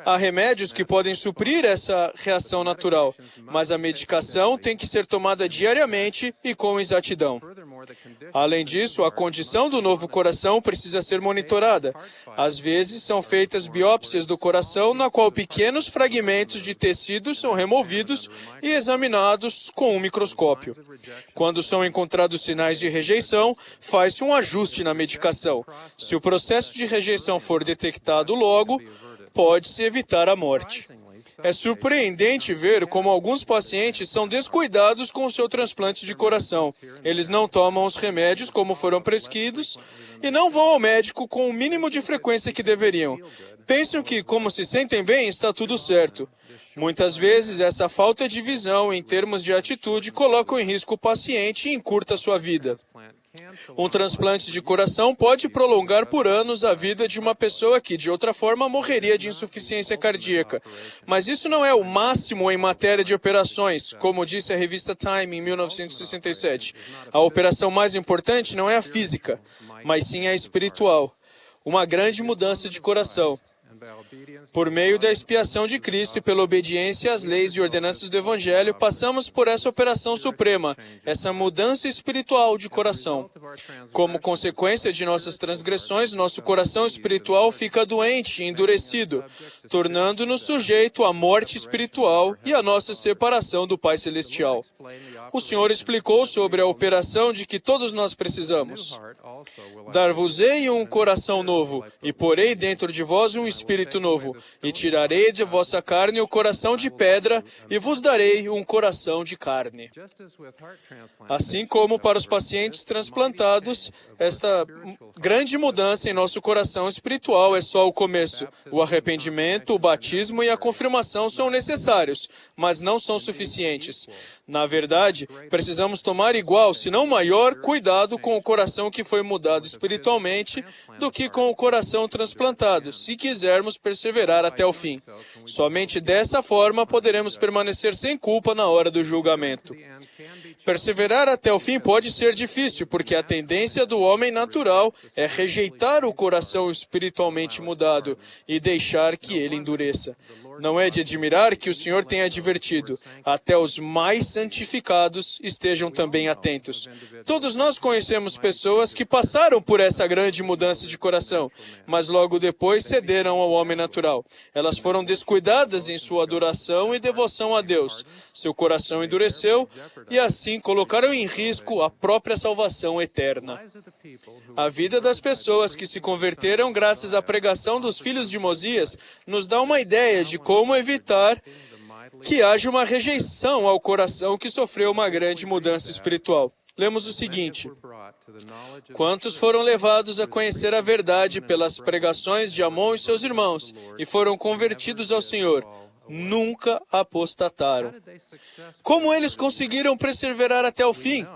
Há remédios que podem suprir essa reação natural, mas a medicação tem que ser tomada diariamente e com exatidão. Além disso, a condição do novo coração precisa ser monitorada. Às vezes, são feitas biópsias do coração, na qual pequenos fragmentos de tecido são removidos e examinados com um microscópio. Quando são encontrados sinais de rejeição, faz-se um ajuste na medicação. Se o processo de rejeição for detectado logo, pode-se evitar a morte. É surpreendente ver como alguns pacientes são descuidados com o seu transplante de coração. Eles não tomam os remédios como foram prescritos e não vão ao médico com o mínimo de frequência que deveriam. Pensam que, como se sentem bem, está tudo certo. Muitas vezes, essa falta de visão em termos de atitude coloca em risco o paciente e encurta sua vida. Um transplante de coração pode prolongar por anos a vida de uma pessoa que, de outra forma, morreria de insuficiência cardíaca. Mas isso não é o máximo em matéria de operações, como disse a revista Time em 1967. A operação mais importante não é a física, mas sim a espiritual. Uma grande mudança de coração. Por meio da expiação de Cristo e pela obediência às leis e ordenanças do Evangelho, passamos por essa operação suprema, essa mudança espiritual de coração. Como consequência de nossas transgressões, nosso coração espiritual fica doente e endurecido, tornando-nos sujeito à morte espiritual e à nossa separação do Pai Celestial. O Senhor explicou sobre a operação de que todos nós precisamos. Dar-vos-ei um coração novo, e porei dentro de vós um espírito novo, e tirarei de vossa carne o coração de pedra, e vos darei um coração de carne. Assim como para os pacientes transplantados, esta grande mudança em nosso coração espiritual é só o começo. O arrependimento, o batismo e a confirmação são necessários, mas não são suficientes. Na verdade, precisamos tomar igual, se não maior, cuidado com o coração que foi mudado espiritualmente do que com o coração transplantado, se quisermos perseverar até o fim. Somente dessa forma poderemos permanecer sem culpa na hora do julgamento. Perseverar até o fim pode ser difícil, porque a tendência do homem natural é rejeitar o coração espiritualmente mudado e deixar que ele endureça. Não é de admirar que o Senhor tenha advertido: até os mais santificados estejam também atentos. Todos nós conhecemos pessoas que passaram por essa grande mudança de coração, mas logo depois cederam ao homem natural. Elas foram descuidadas em sua adoração e devoção a Deus. Seu coração endureceu e assim colocaram em risco a própria salvação eterna. A vida das pessoas que se converteram graças à pregação dos filhos de Mosias nos dá uma ideia de como evitar que haja uma rejeição ao coração que sofreu uma grande mudança espiritual. Lemos o seguinte: quantos foram levados a conhecer a verdade pelas pregações de Amon e seus irmãos, e foram convertidos ao Senhor, nunca apostataram. Como eles conseguiram perseverar até o fim?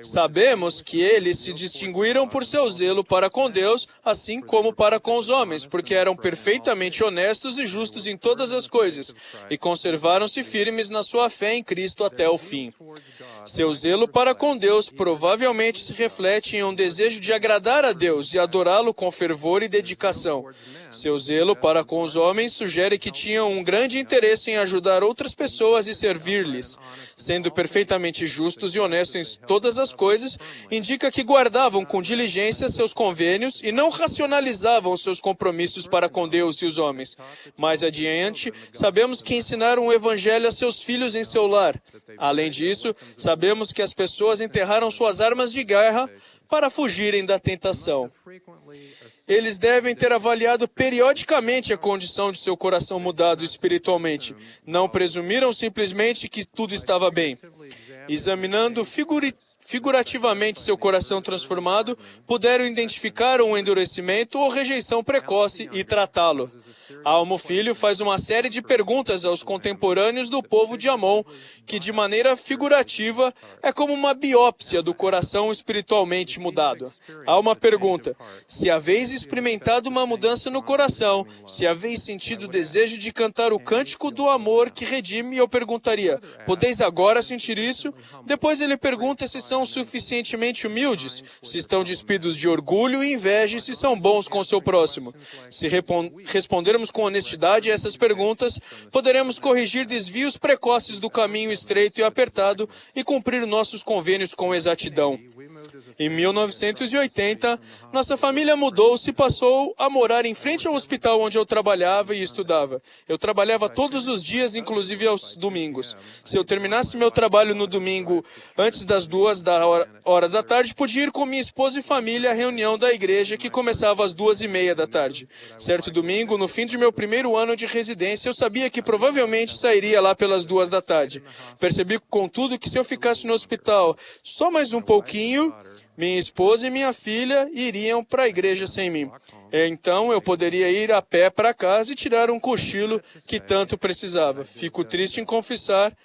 Sabemos que eles se distinguiram por seu zelo para com Deus, assim como para com os homens, porque eram perfeitamente honestos e justos em todas as coisas, e conservaram-se firmes na sua fé em Cristo até o fim. Seu zelo para com Deus provavelmente se reflete em um desejo de agradar a Deus e adorá-lo com fervor e dedicação. Seu zelo para com os homens sugere que tinham um grande interesse em ajudar outras pessoas e servir-lhes. Sendo perfeitamente justos e honestos em todas as coisas, indica que guardavam com diligência seus convênios e não racionalizavam seus compromissos para com Deus e os homens. Mais adiante, sabemos que ensinaram o Evangelho a seus filhos em seu lar. Além disso, sabemos que as pessoas enterraram suas armas de guerra para fugirem da tentação. Eles devem ter avaliado periodicamente a condição de seu coração mudado espiritualmente. Não presumiram simplesmente que tudo estava bem. examinando figurativamente seu coração transformado, puderam identificar um endurecimento ou rejeição precoce e tratá-lo. Almo Filho faz uma série de perguntas aos contemporâneos do povo de Amon, que de maneira figurativa é como uma biópsia do coração espiritualmente mudado. Há uma pergunta: se haveis experimentado uma mudança no coração, se haveis sentido o desejo de cantar o cântico do amor que redime, eu perguntaria: podeis agora sentir isso? Depois ele pergunta se são suficientemente humildes, se estão despidos de orgulho e inveja e se são bons com o seu próximo. Se respondermos com honestidade a essas perguntas, poderemos corrigir desvios precoces do caminho estreito e apertado e cumprir nossos convênios com exatidão. Em 1980, nossa família mudou-se e passou a morar em frente ao hospital onde eu trabalhava e estudava. Eu trabalhava todos os dias, inclusive aos domingos. Se eu terminasse meu trabalho no domingo antes das 2 da tarde, podia ir com minha esposa e família à reunião da igreja que começava às 2:30 da tarde. Certo domingo, no fim de meu primeiro ano de residência, eu sabia que provavelmente sairia lá pelas 2 da tarde. Percebi, contudo, que se eu ficasse no hospital só mais um pouquinho, minha esposa e minha filha iriam para a igreja sem mim. Então eu poderia ir a pé para casa e tirar um cochilo que tanto precisava. Fico triste em confessar,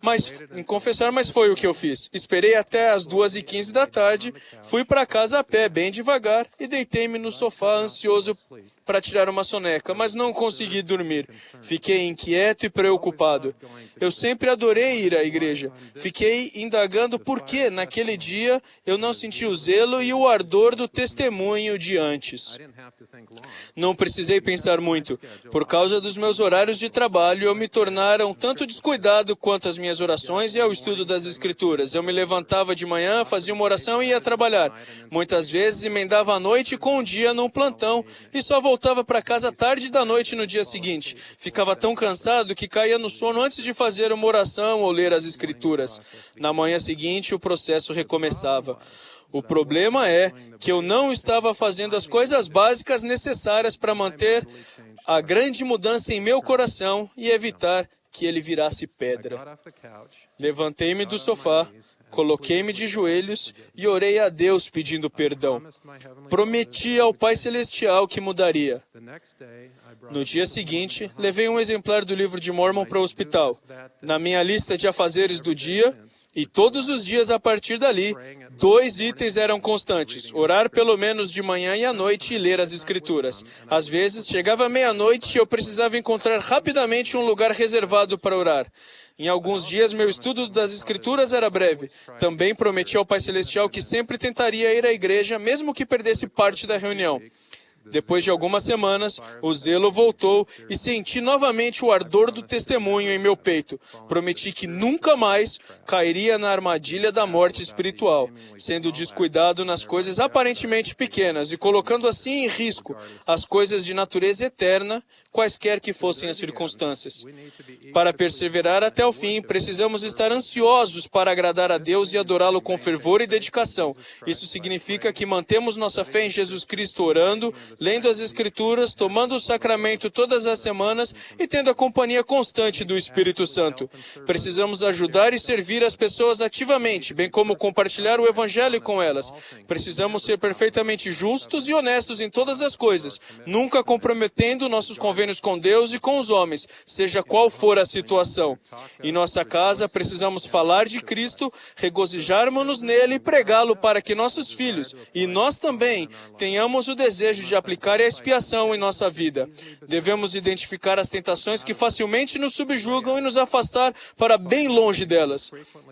mas foi o que eu fiz. Esperei até as 2:15 da tarde, fui para casa a pé, bem devagar, e deitei-me no sofá, ansioso para tirar uma soneca, mas não consegui dormir. Fiquei inquieto e preocupado. Eu sempre adorei ir à igreja. Fiquei indagando por que, naquele dia, eu não senti o zelo e o ardor do testemunho de antes. Não precisei pensar muito. Por causa dos meus horários de trabalho, eu me tornaram tanto descuidado quanto as minhas orações e ao estudo das Escrituras. Eu me levantava de manhã, fazia uma oração e ia trabalhar. Muitas vezes emendava a noite com um dia num plantão e só voltava para casa tarde da noite no dia seguinte. Ficava tão cansado que caía no sono antes de fazer uma oração ou ler as Escrituras. Na manhã seguinte, o processo recomeçava. O problema é que eu não estava fazendo as coisas básicas necessárias para manter a grande mudança em meu coração e evitar que ele virasse pedra. Levantei-me do sofá, coloquei-me de joelhos e orei a Deus pedindo perdão. Prometi ao Pai Celestial que mudaria. No dia seguinte, levei um exemplar do livro de Mormon para o hospital. Na minha lista de afazeres do dia, e todos os dias a partir dali, 2 itens eram constantes: orar pelo menos de manhã e à noite e ler as Escrituras. Às vezes, chegava meia-noite e eu precisava encontrar rapidamente um lugar reservado para orar. Em alguns dias, meu estudo das Escrituras era breve. Também prometi ao Pai Celestial que sempre tentaria ir à igreja, mesmo que perdesse parte da reunião. Depois de algumas semanas, o zelo voltou e senti novamente o ardor do testemunho em meu peito. Prometi que nunca mais cairia na armadilha da morte espiritual, sendo descuidado nas coisas aparentemente pequenas e colocando assim em risco as coisas de natureza eterna, quaisquer que fossem as circunstâncias. Para perseverar até o fim, precisamos estar ansiosos para agradar a Deus e adorá-lo com fervor e dedicação. Isso significa que mantemos nossa fé em Jesus Cristo orando, lendo as Escrituras, tomando o sacramento todas as semanas e tendo a companhia constante do Espírito Santo. Precisamos ajudar e servir as pessoas ativamente, bem como compartilhar o Evangelho com elas. Precisamos ser perfeitamente justos e honestos em todas as coisas, nunca comprometendo nossos convênios com Deus e com os homens, seja qual for a situação. Em nossa casa, precisamos falar de Cristo, regozijarmos-nos nele e pregá-lo para que nossos filhos, e nós também, tenhamos o desejo de aplicar a expiação em nossa vida. Devemos identificar as tentações que facilmente nos subjugam e nos afastar para bem longe delas.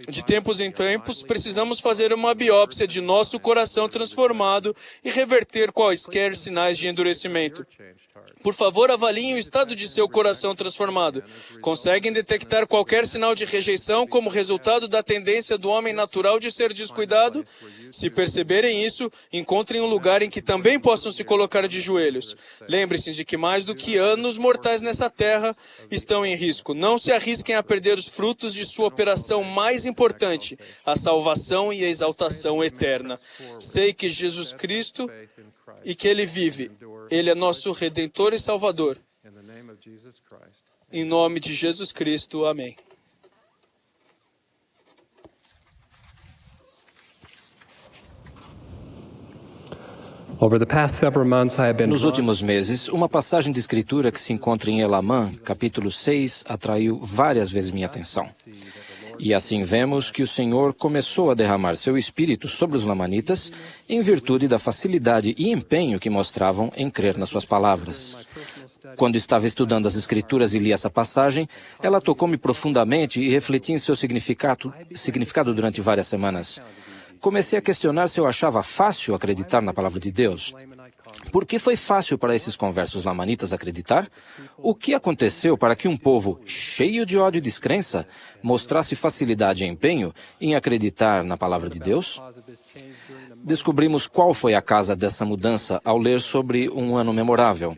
De tempos em tempos, precisamos fazer uma biópsia de nosso coração transformado e reverter quaisquer sinais de endurecimento. Por favor, avaliem o estado de seu coração transformado. Conseguem detectar qualquer sinal de rejeição como resultado da tendência do homem natural de ser descuidado? Se perceberem isso, encontrem um lugar em que também possam se colocar de joelhos. Lembre-se de que mais do que anos mortais nessa terra estão em risco. Não se arrisquem a perder os frutos de sua operação mais importante, a salvação e a exaltação eterna. Sei que Jesus Cristo e que Ele vive. Ele é nosso Redentor e Salvador. Em nome de Jesus Cristo, amém. Nos últimos meses, uma passagem de escritura que se encontra em Elamã, capítulo 6, atraiu várias vezes minha atenção. E assim vemos que o Senhor começou a derramar seu espírito sobre os lamanitas em virtude da facilidade e empenho que mostravam em crer nas suas palavras. Quando estava estudando as Escrituras e li essa passagem, ela tocou-me profundamente e refleti em seu significado durante várias semanas. Comecei a questionar se eu achava fácil acreditar na palavra de Deus. Por que foi fácil para esses conversos lamanitas acreditar? O que aconteceu para que um povo cheio de ódio e descrença mostrasse facilidade e empenho em acreditar na palavra de Deus? Descobrimos qual foi a causa dessa mudança ao ler sobre um ano memorável.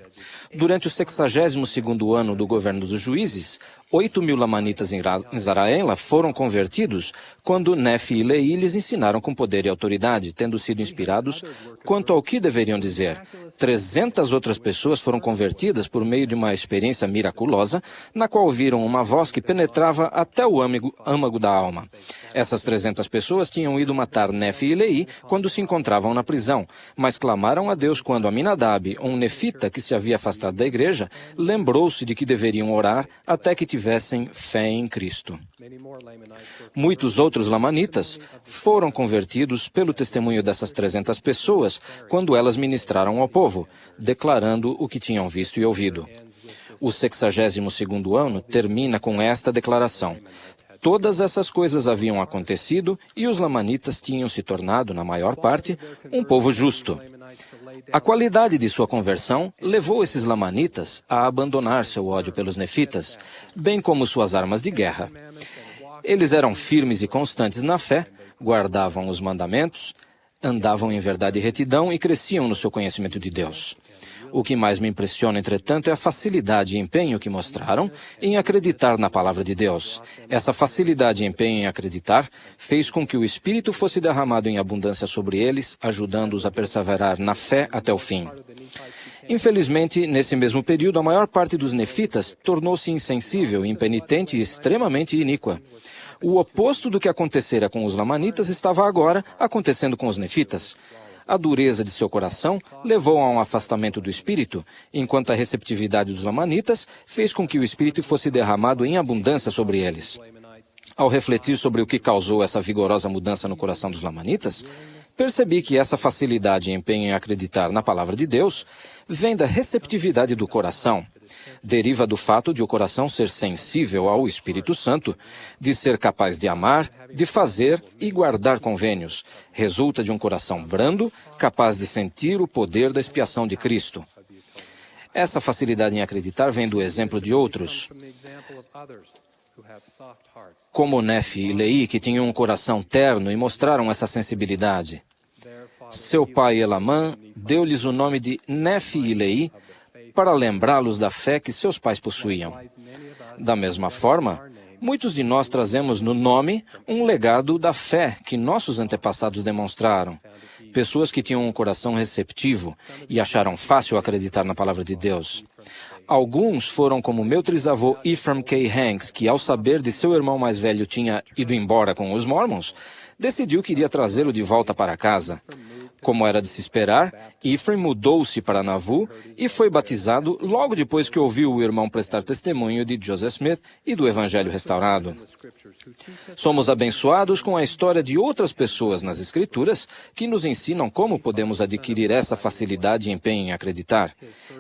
Durante o 62º ano do governo dos juízes, 8.000 lamanitas em Zaraela foram convertidos quando Nefi e Leí lhes ensinaram com poder e autoridade, tendo sido inspirados quanto ao que deveriam dizer. 300 outras pessoas foram convertidas por meio de uma experiência miraculosa, na qual ouviram uma voz que penetrava até o âmago da alma. Essas 300 pessoas tinham ido matar Nefi e Leí quando se encontravam na prisão, mas clamaram a Deus quando Aminadab, um nefita que se havia afastado da igreja, lembrou-se de que deveriam orar até que tivessem fé em Cristo. Muitos outros lamanitas foram convertidos pelo testemunho dessas 300 pessoas quando elas ministraram ao povo, declarando o que tinham visto e ouvido. O 62º ano termina com esta declaração: todas essas coisas haviam acontecido e os lamanitas tinham se tornado, na maior parte, um povo justo. A qualidade de sua conversão levou esses lamanitas a abandonar seu ódio pelos nefitas, bem como suas armas de guerra. Eles eram firmes e constantes na fé, guardavam os mandamentos, andavam em verdade e retidão e cresciam no seu conhecimento de Deus. O que mais me impressiona, entretanto, é a facilidade e empenho que mostraram em acreditar na palavra de Deus. Essa facilidade e empenho em acreditar fez com que o Espírito fosse derramado em abundância sobre eles, ajudando-os a perseverar na fé até o fim. Infelizmente, nesse mesmo período, a maior parte dos nefitas tornou-se insensível, impenitente e extremamente iníqua. O oposto do que acontecera com os lamanitas estava agora acontecendo com os nefitas. A dureza de seu coração levou a um afastamento do Espírito, enquanto a receptividade dos lamanitas fez com que o Espírito fosse derramado em abundância sobre eles. Ao refletir sobre o que causou essa vigorosa mudança no coração dos lamanitas, percebi que essa facilidade e empenho em acreditar na palavra de Deus vem da receptividade do coração. Deriva do fato de o coração ser sensível ao Espírito Santo, de ser capaz de amar, de fazer e guardar convênios. Resulta de um coração brando, capaz de sentir o poder da expiação de Cristo. Essa facilidade em acreditar vem do exemplo de outros, como Nefi e Leí, que tinham um coração terno e mostraram essa sensibilidade. Seu pai Elamã deu-lhes o nome de Nefi e Leí para lembrá-los da fé que seus pais possuíam. Da mesma forma, muitos de nós trazemos no nome um legado da fé que nossos antepassados demonstraram. Pessoas que tinham um coração receptivo e acharam fácil acreditar na palavra de Deus. Alguns foram como meu trisavô Ephraim K. Hanks, que ao saber de seu irmão mais velho tinha ido embora com os Mormons, decidiu que iria trazê-lo de volta para casa. Como era de se esperar, Ephraim mudou-se para Nauvoo e foi batizado logo depois que ouviu o irmão prestar testemunho de Joseph Smith e do Evangelho restaurado. Somos abençoados com a história de outras pessoas nas Escrituras que nos ensinam como podemos adquirir essa facilidade e empenho em acreditar.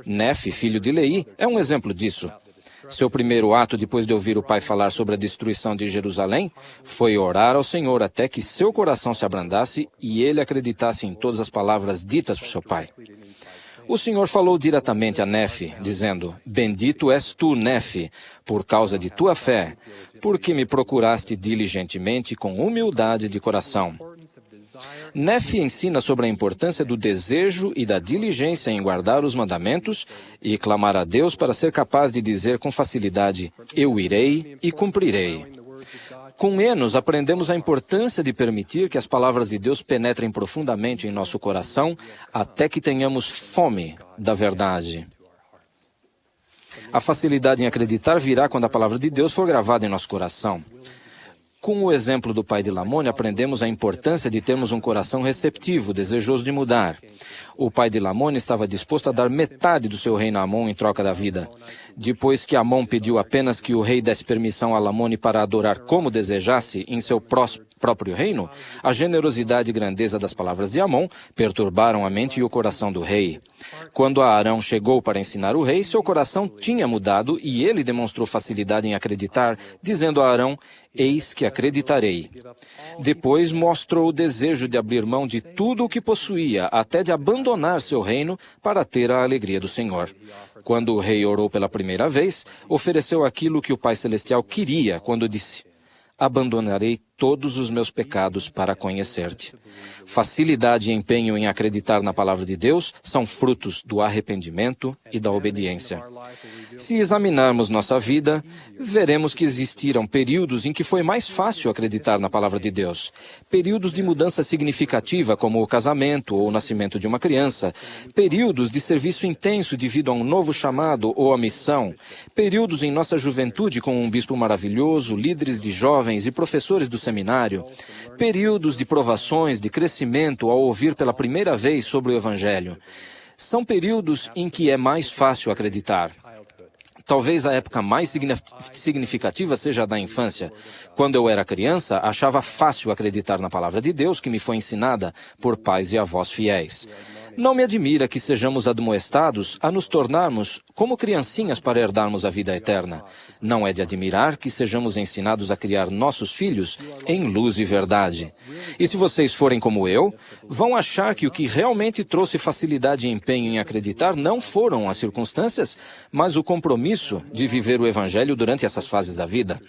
Nefi, filho de Leí, é um exemplo disso. Seu primeiro ato, depois de ouvir o pai falar sobre a destruição de Jerusalém, foi orar ao Senhor até que seu coração se abrandasse e ele acreditasse em todas as palavras ditas por seu pai. O Senhor falou diretamente a Nefi, dizendo: Bendito és tu, Nefi, por causa de tua fé, porque me procuraste diligentemente com humildade de coração. Nefi ensina sobre a importância do desejo e da diligência em guardar os mandamentos e clamar a Deus para ser capaz de dizer com facilidade: eu irei e cumprirei. Com Enos, aprendemos a importância de permitir que as palavras de Deus penetrem profundamente em nosso coração até que tenhamos fome da verdade. A facilidade em acreditar virá quando a palavra de Deus for gravada em nosso coração. Com o exemplo do pai de Lamone, aprendemos a importância de termos um coração receptivo, desejoso de mudar. O pai de Lamone estava disposto a dar metade do seu reino a Amon em troca da vida. Depois que Amon pediu apenas que o rei desse permissão a Lamone para adorar como desejasse em seu próprio reino, a generosidade e grandeza das palavras de Amon perturbaram a mente e o coração do rei. Quando Arão chegou para ensinar o rei, seu coração tinha mudado e ele demonstrou facilidade em acreditar, dizendo a Arão: "Eis que acreditarei." Depois mostrou o desejo de abrir mão de tudo o que possuía, até de abandonar seu reino para ter a alegria do Senhor. Quando o rei orou pela primeira vez, ofereceu aquilo que o Pai Celestial queria quando disse: "Abandonarei todos os meus pecados para conhecer-te." Facilidade e empenho em acreditar na palavra de Deus são frutos do arrependimento e da obediência. Se examinarmos nossa vida, veremos que existiram períodos em que foi mais fácil acreditar na palavra de Deus. Períodos de mudança significativa, como o casamento ou o nascimento de uma criança. Períodos de serviço intenso devido a um novo chamado ou a missão. Períodos em nossa juventude com um bispo maravilhoso, líderes de jovens e professores do seminário. Períodos de provações, de crescimento ao ouvir pela primeira vez sobre o Evangelho. São períodos em que é mais fácil acreditar. Talvez a época mais significativa seja a da infância. Quando eu era criança, achava fácil acreditar na palavra de Deus que me foi ensinada por pais e avós fiéis. Não me admira que sejamos admoestados a nos tornarmos como criancinhas para herdarmos a vida eterna. Não é de admirar que sejamos ensinados a criar nossos filhos em luz e verdade. E se vocês forem como eu, vão achar que o que realmente trouxe facilidade e empenho em acreditar não foram as circunstâncias, mas o compromisso de viver o Evangelho durante essas fases da vida.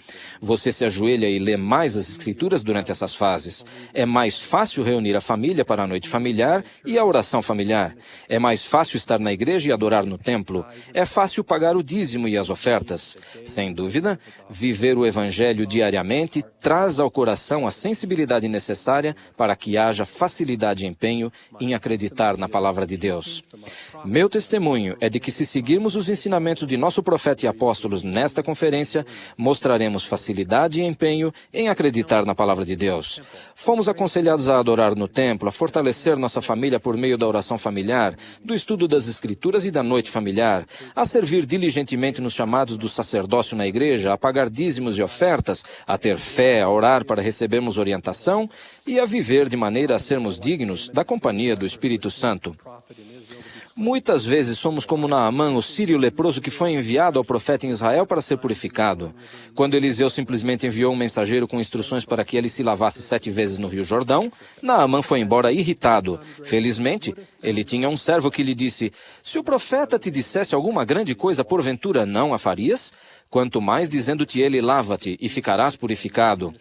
Você se ajoelha e lê mais as Escrituras durante essas fases. É mais fácil reunir a família para a noite familiar e a oração familiar. É mais fácil estar na igreja e adorar no templo. É fácil pagar o dízimo e as ofertas. Sem dúvida, viver o Evangelho diariamente traz ao coração a sensibilidade necessária para que haja facilidade e empenho em acreditar na palavra de Deus. Meu testemunho é de que, se seguirmos os ensinamentos de nosso profeta e apóstolos nesta conferência, mostraremos facilidade e empenho em acreditar na palavra de Deus. Fomos aconselhados a adorar no templo, a fortalecer nossa família por meio da oração familiar, do estudo das Escrituras e da noite familiar, a servir diligentemente nos chamados do sacerdócio na igreja, a pagar dízimos e ofertas, a ter fé, a orar para recebermos orientação e a viver de maneira a sermos dignos da companhia do Espírito Santo. Muitas vezes somos como Naamã, o sírio leproso que foi enviado ao profeta em Israel para ser purificado. Quando Eliseu simplesmente enviou um mensageiro com instruções para que ele se lavasse 7 vezes no Rio Jordão, Naamã foi embora irritado. Felizmente, ele tinha um servo que lhe disse: "Se o profeta te dissesse alguma grande coisa, porventura não a farias? Quanto mais dizendo-te ele, lava-te e ficarás purificado."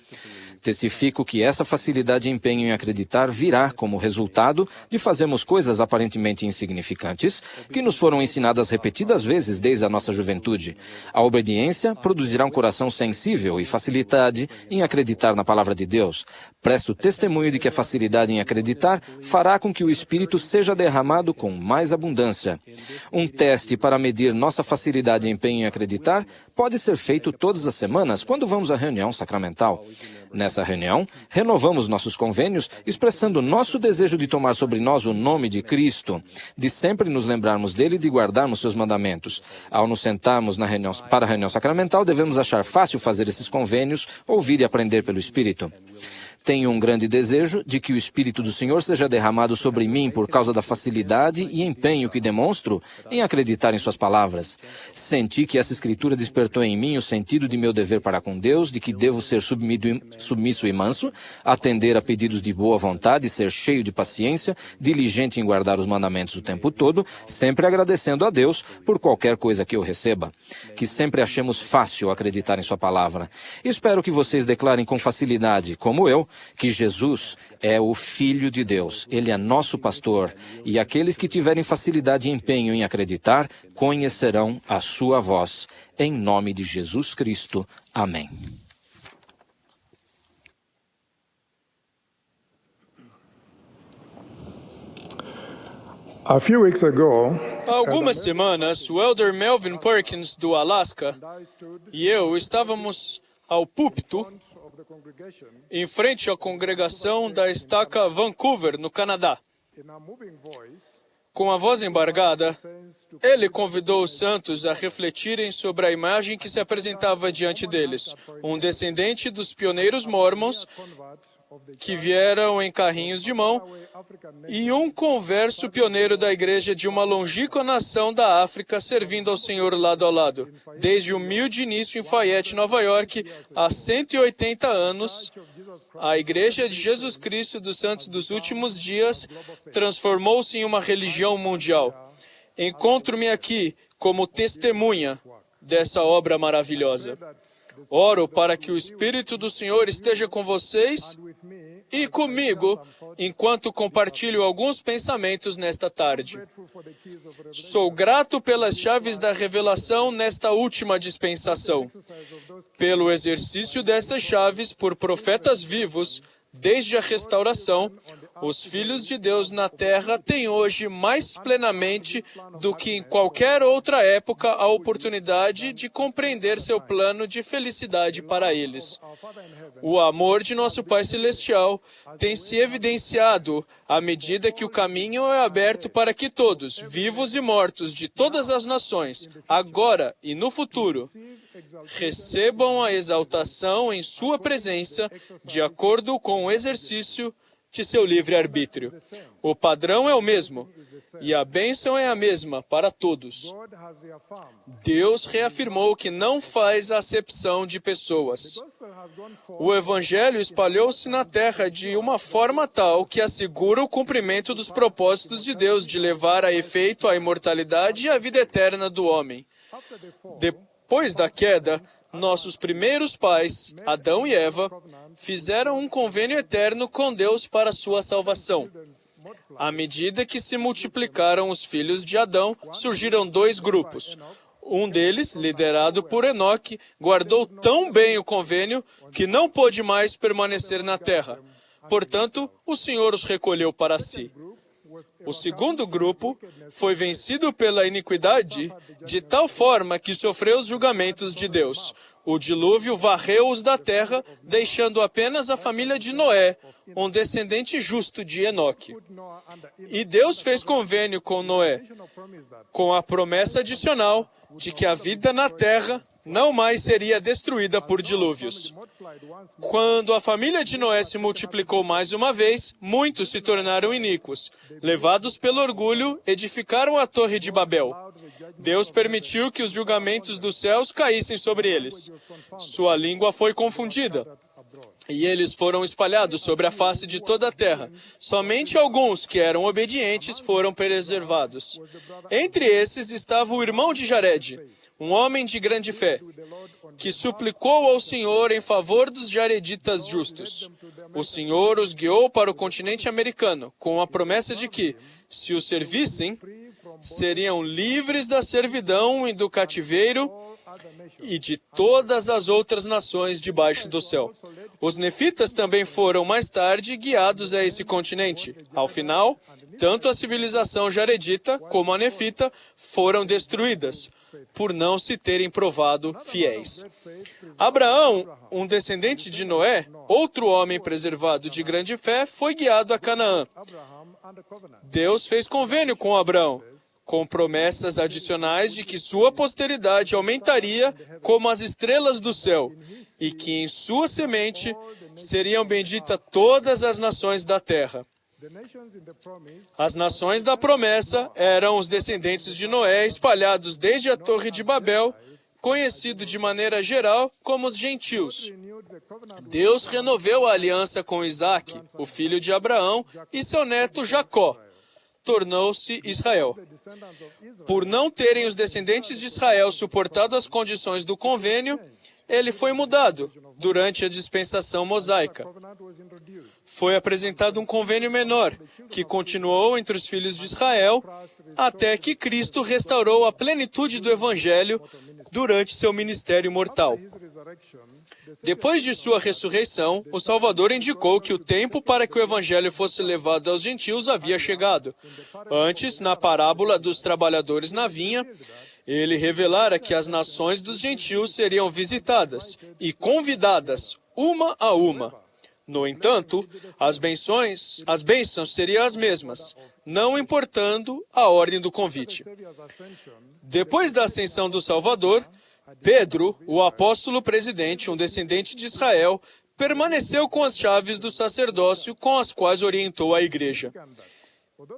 Testifico que essa facilidade e empenho em acreditar virá como resultado de fazermos coisas aparentemente insignificantes que nos foram ensinadas repetidas vezes desde a nossa juventude. A obediência produzirá um coração sensível e facilidade em acreditar na palavra de Deus. Presto testemunho de que a facilidade em acreditar fará com que o Espírito seja derramado com mais abundância. Um teste para medir nossa facilidade e empenho em acreditar pode ser feito todas as semanas quando vamos à reunião sacramental. Nessa reunião, renovamos nossos convênios, expressando nosso desejo de tomar sobre nós o nome de Cristo, de sempre nos lembrarmos dele e de guardarmos seus mandamentos. Ao nos sentarmos para a reunião sacramental, devemos achar fácil fazer esses convênios, ouvir e aprender pelo Espírito. Tenho um grande desejo de que o Espírito do Senhor seja derramado sobre mim por causa da facilidade e empenho que demonstro em acreditar em suas palavras. Senti que essa Escritura despertou em mim o sentido de meu dever para com Deus, de que devo ser submisso e manso, atender a pedidos de boa vontade, ser cheio de paciência, diligente em guardar os mandamentos o tempo todo, sempre agradecendo a Deus por qualquer coisa que eu receba. Que sempre achemos fácil acreditar em sua palavra. Espero que vocês declarem com facilidade, como eu, que Jesus é o Filho de Deus. Ele é nosso pastor, e aqueles que tiverem facilidade e empenho em acreditar, conhecerão a sua voz. Em nome de Jesus Cristo. Amém. A few weeks ago, Há algumas semanas, o elder Melvin Perkins, do Alasca, e eu estávamos ao púlpito, em frente à congregação da estaca Vancouver, no Canadá. Com a voz embargada, ele convidou os santos a refletirem sobre a imagem que se apresentava diante deles, um descendente dos pioneiros mormons que vieram em carrinhos de mão e um converso pioneiro da igreja de uma longínqua nação da África servindo ao Senhor lado a lado. Desde o humilde início em Fayette, Nova York, há 180 anos, a Igreja de Jesus Cristo dos Santos dos Últimos Dias transformou-se em uma religião mundial. Encontro-me aqui como testemunha dessa obra maravilhosa. Oro para que o Espírito do Senhor esteja com vocês e comigo enquanto compartilho alguns pensamentos nesta tarde. Sou grato pelas chaves da revelação nesta última dispensação, pelo exercício dessas chaves por profetas vivos desde a restauração. Os filhos de Deus na terra têm hoje mais plenamente do que em qualquer outra época a oportunidade de compreender seu plano de felicidade para eles. O amor de nosso Pai Celestial tem se evidenciado à medida que o caminho é aberto para que todos, vivos e mortos de todas as nações, agora e no futuro, recebam a exaltação em sua presença de acordo com o exercício de seu livre-arbítrio. O padrão é o mesmo, e a bênção é a mesma para todos. Deus reafirmou que não faz acepção de pessoas. O Evangelho espalhou-se na terra de uma forma tal que assegura o cumprimento dos propósitos de Deus de levar a efeito a imortalidade e a vida eterna do homem. Depois da queda, nossos primeiros pais, Adão e Eva, fizeram um convênio eterno com Deus para sua salvação. À medida que se multiplicaram os filhos de Adão, surgiram dois grupos. Um deles, liderado por Enoque, guardou tão bem o convênio que não pôde mais permanecer na terra. Portanto, o Senhor os recolheu para si. O segundo grupo foi vencido pela iniquidade de tal forma que sofreu os julgamentos de Deus. O dilúvio varreu-os da terra, deixando apenas a família de Noé, um descendente justo de Enoque. E Deus fez convênio com Noé, com a promessa adicional de que a vida na terra não mais seria destruída por dilúvios. Quando a família de Noé se multiplicou mais uma vez, muitos se tornaram iníquos. Levados pelo orgulho, edificaram a Torre de Babel. Deus permitiu que os julgamentos dos céus caíssem sobre eles. Sua língua foi confundida, e eles foram espalhados sobre a face de toda a terra. Somente alguns que eram obedientes foram preservados. Entre esses estava o irmão de Jared, um homem de grande fé, que suplicou ao Senhor em favor dos jareditas justos. O Senhor os guiou para o continente americano, com a promessa de que, se o servissem, seriam livres da servidão e do cativeiro e de todas as outras nações debaixo do céu. Os nefitas também foram, mais tarde, guiados a esse continente. Ao final, tanto a civilização jaredita como a nefita foram destruídas, por não se terem provado fiéis. Abraão, um descendente de Noé, outro homem preservado de grande fé, foi guiado a Canaã. Deus fez convênio com Abraão, com promessas adicionais de que sua posteridade aumentaria como as estrelas do céu, e que em sua semente seriam benditas todas as nações da terra. As nações da promessa eram os descendentes de Noé, espalhados desde a Torre de Babel, conhecido de maneira geral como os gentios. Deus renovou a aliança com Isaque, o filho de Abraão, e seu neto Jacó. Tornou-se Israel. Por não terem os descendentes de Israel suportado as condições do convênio, ele foi mudado durante a dispensação mosaica. Foi apresentado um convênio menor, que continuou entre os filhos de Israel, até que Cristo restaurou a plenitude do Evangelho, durante seu ministério mortal. Depois de sua ressurreição, o Salvador indicou que o tempo para que o evangelho fosse levado aos gentios havia chegado. Antes, na parábola dos trabalhadores na vinha, ele revelara que as nações dos gentios seriam visitadas e convidadas uma a uma. No entanto, as bênçãos seriam as mesmas, não importando a ordem do convite. Depois da ascensão do Salvador, Pedro, o apóstolo presidente, um descendente de Israel, permaneceu com as chaves do sacerdócio com as quais orientou a igreja.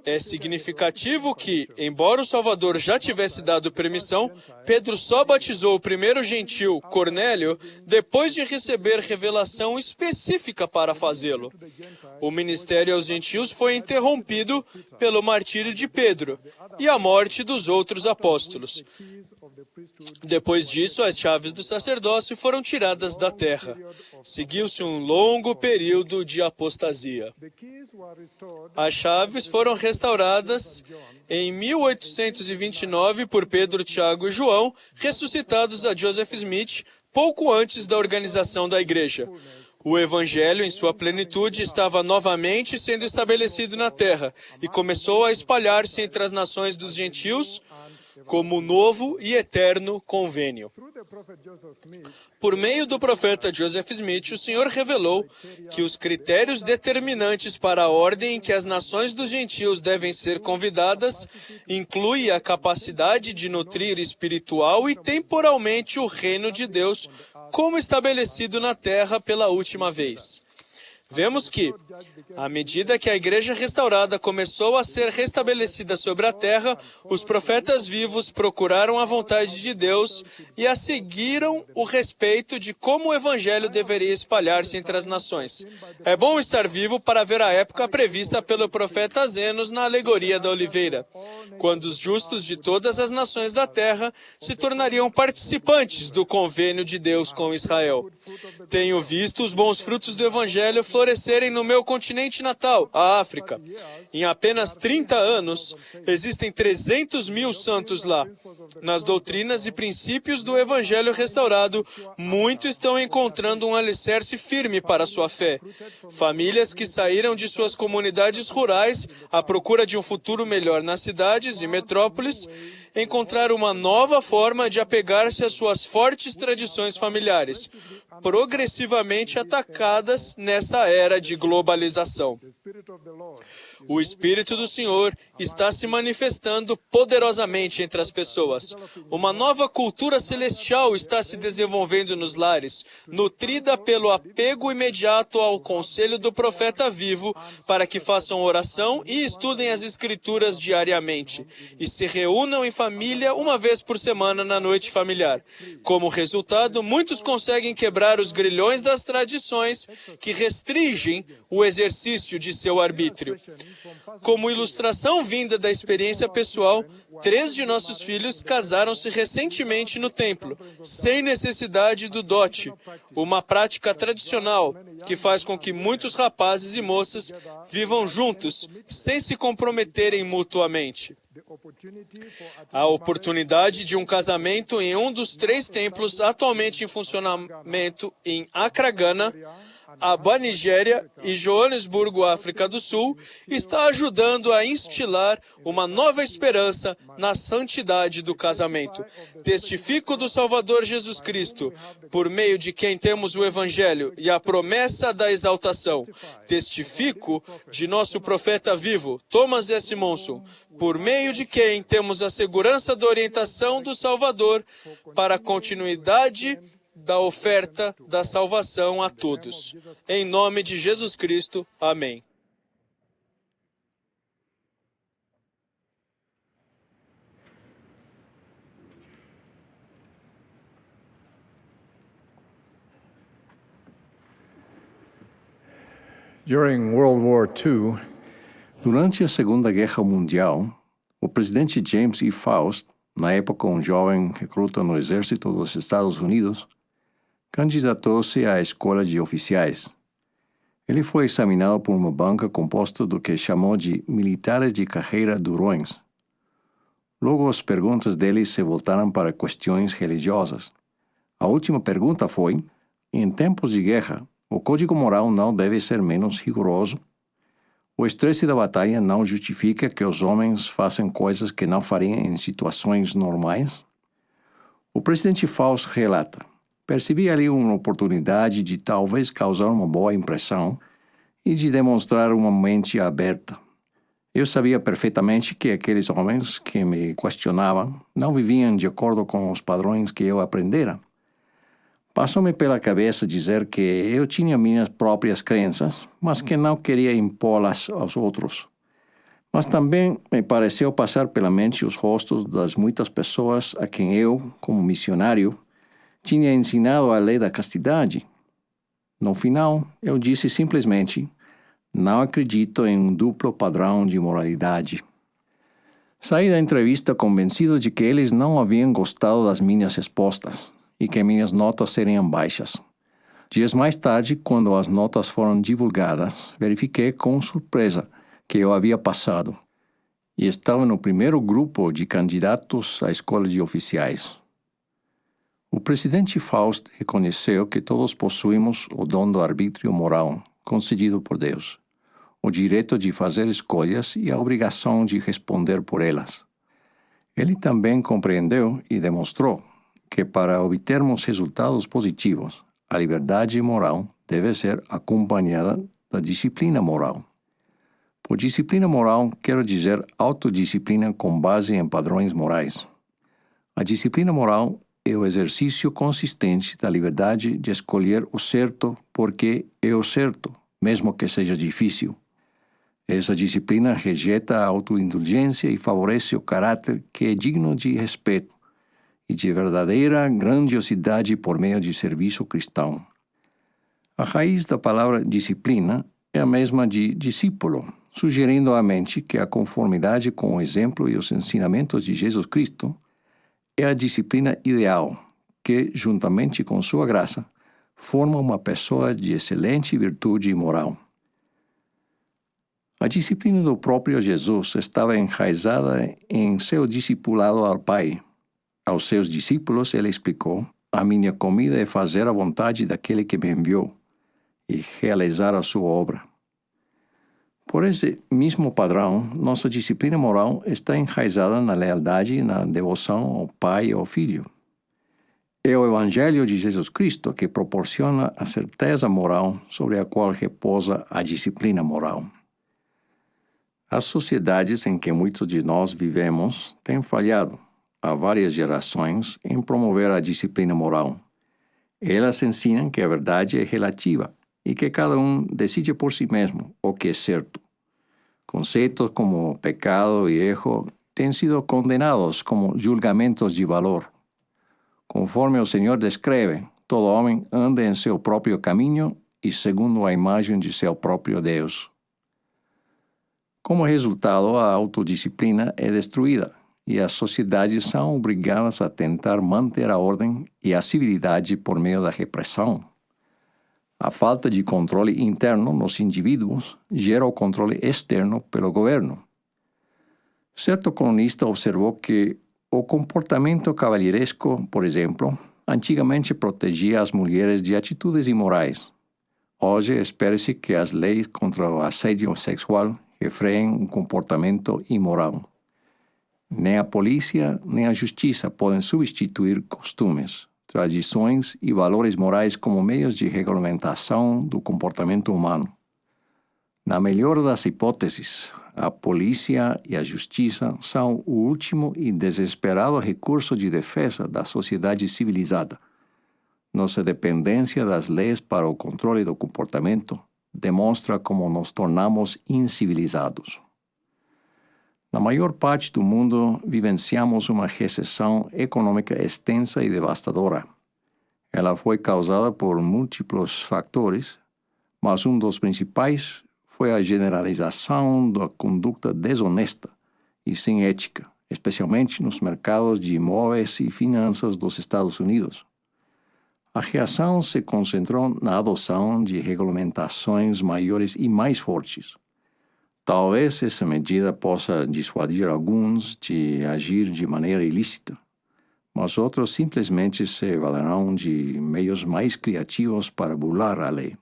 É significativo que, embora o Salvador já tivesse dado permissão, Pedro só batizou o primeiro gentil, Cornélio, depois de receber revelação específica para fazê-lo. O ministério aos gentios foi interrompido pelo martírio de Pedro e a morte dos outros apóstolos. Depois disso, as chaves do sacerdócio foram tiradas da terra. Seguiu-se um longo período de apostasia. As chaves foram restauradas em 1829 por Pedro, Tiago e João, ressuscitados a Joseph Smith pouco antes da organização da igreja. O evangelho, em sua plenitude, estava novamente sendo estabelecido na terra e começou a espalhar-se entre as nações dos gentios como novo e eterno convênio. Por meio do profeta Joseph Smith, o Senhor revelou que os critérios determinantes para a ordem em que as nações dos gentios devem ser convidadas inclui a capacidade de nutrir espiritual e temporalmente o reino de Deus, como estabelecido na terra pela última vez. Vemos que, à medida que a igreja restaurada começou a ser restabelecida sobre a terra, os profetas vivos procuraram a vontade de Deus e a seguiram o respeito de como o evangelho deveria espalhar-se entre as nações. É bom estar vivo para ver a época prevista pelo profeta Zenos na alegoria da oliveira, quando os justos de todas as nações da terra se tornariam participantes do convênio de Deus com Israel. Tenho visto os bons frutos do evangelho florescerem no meu continente natal, a África. Em apenas 30 anos, existem 300 mil santos lá. Nas doutrinas e princípios do Evangelho restaurado, muitos estão encontrando um alicerce firme para a sua fé. Famílias que saíram de suas comunidades rurais à procura de um futuro melhor nas cidades e metrópoles, encontraram uma nova forma de apegar-se às suas fortes tradições familiares, progressivamente atacadas nesta era de globalização. O Espírito do Senhor está se manifestando poderosamente entre as pessoas. Uma nova cultura celestial está se desenvolvendo nos lares, nutrida pelo apego imediato ao conselho do profeta vivo, para que façam oração e estudem as Escrituras diariamente, e se reúnam em família uma vez por semana na noite familiar. Como resultado, muitos conseguem quebrar os grilhões das tradições que restringem o exercício de seu arbítrio. Como ilustração vinda da experiência pessoal, 3 de nossos filhos casaram-se recentemente no templo, sem necessidade do dote, uma prática tradicional que faz com que muitos rapazes e moças vivam juntos, sem se comprometerem mutuamente. A oportunidade de um casamento em um dos 3 templos atualmente em funcionamento em Accra, Gana, Aba, Nigéria e Joanesburgo, África do Sul, está ajudando a instilar uma nova esperança na santidade do casamento. Testifico do Salvador Jesus Cristo, por meio de quem temos o Evangelho e a promessa da exaltação. Testifico de nosso profeta vivo, Thomas S. Monson, por meio de quem temos a segurança da orientação do Salvador para a continuidade da oferta da salvação a todos. Em nome de Jesus Cristo. Amém. During World War II, durante a Segunda Guerra Mundial, o presidente James E. Faust, na época um jovem recruta no Exército dos Estados Unidos, candidatou-se à escola de oficiais. Ele foi examinado por uma banca composta do que chamou de militares de carreira durões. Logo, as perguntas deles se voltaram para questões religiosas. A última pergunta foi: em tempos de guerra, o código moral não deve ser menos rigoroso? O estresse da batalha não justifica que os homens façam coisas que não fariam em situações normais? O presidente Faust relata: percebi ali uma oportunidade de talvez causar uma boa impressão e de demonstrar uma mente aberta. Eu sabia perfeitamente que aqueles homens que me questionavam não viviam de acordo com os padrões que eu aprendera. Passou-me pela cabeça dizer que eu tinha minhas próprias crenças, mas que não queria impô-las aos outros. Mas também me pareceu passar pela mente os rostos das muitas pessoas a quem eu, como missionário, tinha ensinado a lei da castidade. No final, eu disse simplesmente: não acredito em um duplo padrão de moralidade. Saí da entrevista convencido de que eles não haviam gostado das minhas respostas e que minhas notas seriam baixas. Dias mais tarde, quando as notas foram divulgadas, verifiquei com surpresa que eu havia passado e estava no primeiro grupo de candidatos à escola de oficiais. O presidente Faust reconheceu que todos possuímos o dom do arbítrio moral concedido por Deus, o direito de fazer escolhas e a obrigação de responder por elas. Ele também compreendeu e demonstrou que para obtermos resultados positivos, a liberdade moral deve ser acompanhada da disciplina moral. Por disciplina moral, quero dizer autodisciplina com base em padrões morais. A disciplina moral é o exercício consistente da liberdade de escolher o certo porque é o certo, mesmo que seja difícil. Essa disciplina rejeita a autoindulgência e favorece o caráter que é digno de respeito e de verdadeira grandiosidade por meio de serviço cristão. A raiz da palavra disciplina é a mesma de discípulo, sugerindo à mente que a conformidade com o exemplo e os ensinamentos de Jesus Cristo é a disciplina ideal, que, juntamente com sua graça, forma uma pessoa de excelente virtude moral. A disciplina do próprio Jesus estava enraizada em seu discipulado ao Pai. Aos seus discípulos ele explicou: a minha comida é fazer a vontade daquele que me enviou e realizar a sua obra. Por esse mesmo padrão, nossa disciplina moral está enraizada na lealdade e na devoção ao Pai e ao Filho. É o Evangelho de Jesus Cristo que proporciona a certeza moral sobre a qual repousa a disciplina moral. As sociedades em que muitos de nós vivemos têm falhado há várias gerações em promover a disciplina moral. Elas ensinam que a verdade é relativa e que cada um decide por si mesmo o que é certo. Conceitos como pecado e erro têm sido condenados como julgamentos de valor. Conforme o Senhor descreve, todo homem anda em seu próprio caminho e segundo a imagem de seu próprio Deus. Como resultado, a autodisciplina é destruída e as sociedades são obrigadas a tentar manter a ordem e a civilidade por meio da repressão. A falta de controle interno nos indivíduos gera o controle externo pelo governo. Certo cronista observou que o comportamento cavalheiresco, por exemplo, antigamente protegia as mulheres de atitudes imorais. Hoje espera-se que as leis contra o assédio sexual refreiem um comportamento imoral. Nem a polícia nem a justiça podem substituir costumes, tradições e valores morais como meios de regulamentação do comportamento humano. Na melhor das hipóteses, a polícia e a justiça são o último e desesperado recurso de defesa da sociedade civilizada. Nossa dependência das leis para o controle do comportamento demonstra como nos tornamos incivilizados. Na maior parte do mundo, vivenciamos uma recessão econômica extensa e devastadora. Ela foi causada por múltiplos fatores, mas um dos principais foi a generalização da conduta desonesta e sem ética, especialmente nos mercados de imóveis e finanças dos Estados Unidos. A reação se concentrou na adoção de regulamentações maiores e mais fortes. Talvez essa medida possa dissuadir alguns de agir de maneira ilícita, mas outros simplesmente se valerão de meios mais criativos para burlar a lei.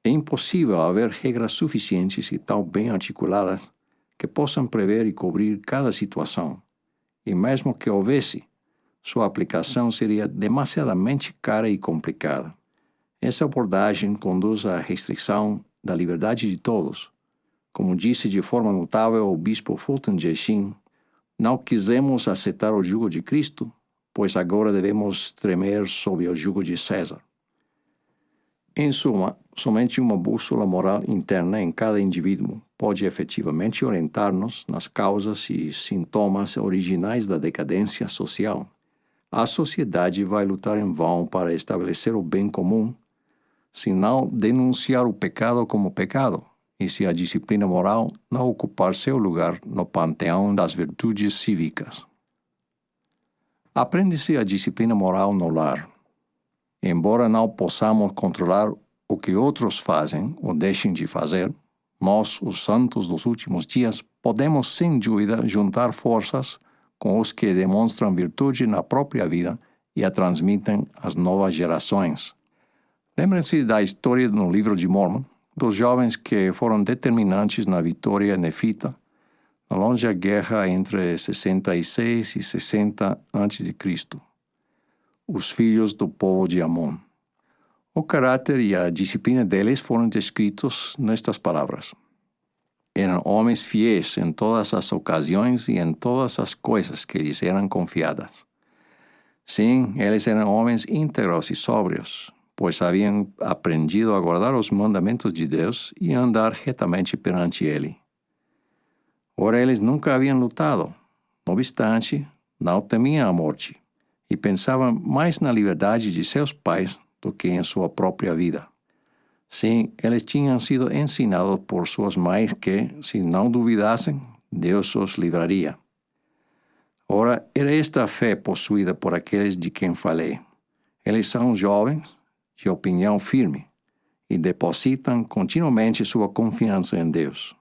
É impossível haver regras suficientes e tão bem articuladas que possam prever e cobrir cada situação, e mesmo que houvesse, sua aplicação seria demasiadamente cara e complicada. Essa abordagem conduz à restrição da liberdade de todos. Como disse de forma notável o bispo Fulton J. Sheen, não quisemos aceitar o jugo de Cristo, pois agora devemos tremer sob o jugo de César. Em suma, somente uma bússola moral interna em cada indivíduo pode efetivamente orientar-nos nas causas e sintomas originais da decadência social. A sociedade vai lutar em vão para estabelecer o bem comum, se não denunciar o pecado como pecado, e se a disciplina moral não ocupar seu lugar no panteão das virtudes cívicas. Aprende-se a disciplina moral no lar. Embora não possamos controlar o que outros fazem ou deixem de fazer, nós, os santos dos últimos dias, podemos sem dúvida juntar forças com os que demonstram virtude na própria vida e a transmitem às novas gerações. Lembrem-se da história no livro de Mormon, dos jovens que foram determinantes na vitória nefita, na longa guerra entre 66 e 60 a.C., os filhos do povo de Amon. O caráter e a disciplina deles foram descritos nestas palavras. Eram homens fiéis em todas as ocasiões e em todas as coisas que lhes eram confiadas. Sim, eles eram homens íntegros e sóbrios, pois haviam aprendido a guardar os mandamentos de Deus e a andar retamente perante Ele. Ora, eles nunca haviam lutado. No obstante, não temiam a morte e pensavam mais na liberdade de seus pais do que em sua própria vida. Sim, eles tinham sido ensinados por suas mães que, se não duvidassem, Deus os livraria. Ora, era esta a fé possuída por aqueles de quem falei. Eles são jovens, de opinião firme, e depositam continuamente sua confiança em Deus.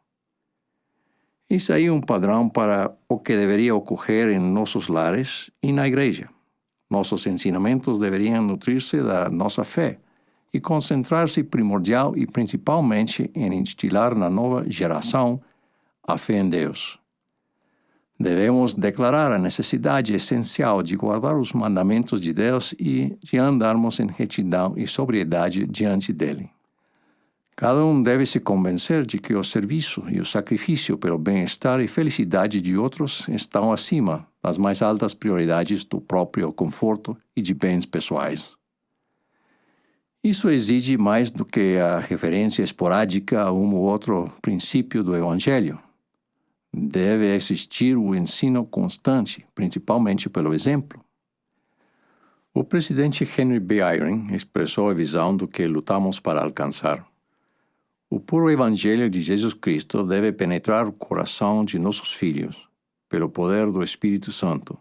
Isso aí é um padrão para o que deveria ocorrer em nossos lares e na igreja. Nossos ensinamentos deveriam nutrir-se da nossa fé e concentrar-se primordial e principalmente em instilar na nova geração a fé em Deus. Devemos declarar a necessidade essencial de guardar os mandamentos de Deus e de andarmos em retidão e sobriedade diante dele. Cada um deve se convencer de que o serviço e o sacrifício pelo bem-estar e felicidade de outros estão acima das mais altas prioridades do próprio conforto e de bens pessoais. Isso exige mais do que a referência esporádica a um ou outro princípio do Evangelho. Deve existir o ensino constante, principalmente pelo exemplo. O presidente Henry B. Eyring expressou a visão do que lutamos para alcançar. O puro Evangelho de Jesus Cristo deve penetrar o coração de nossos filhos, pelo poder do Espírito Santo.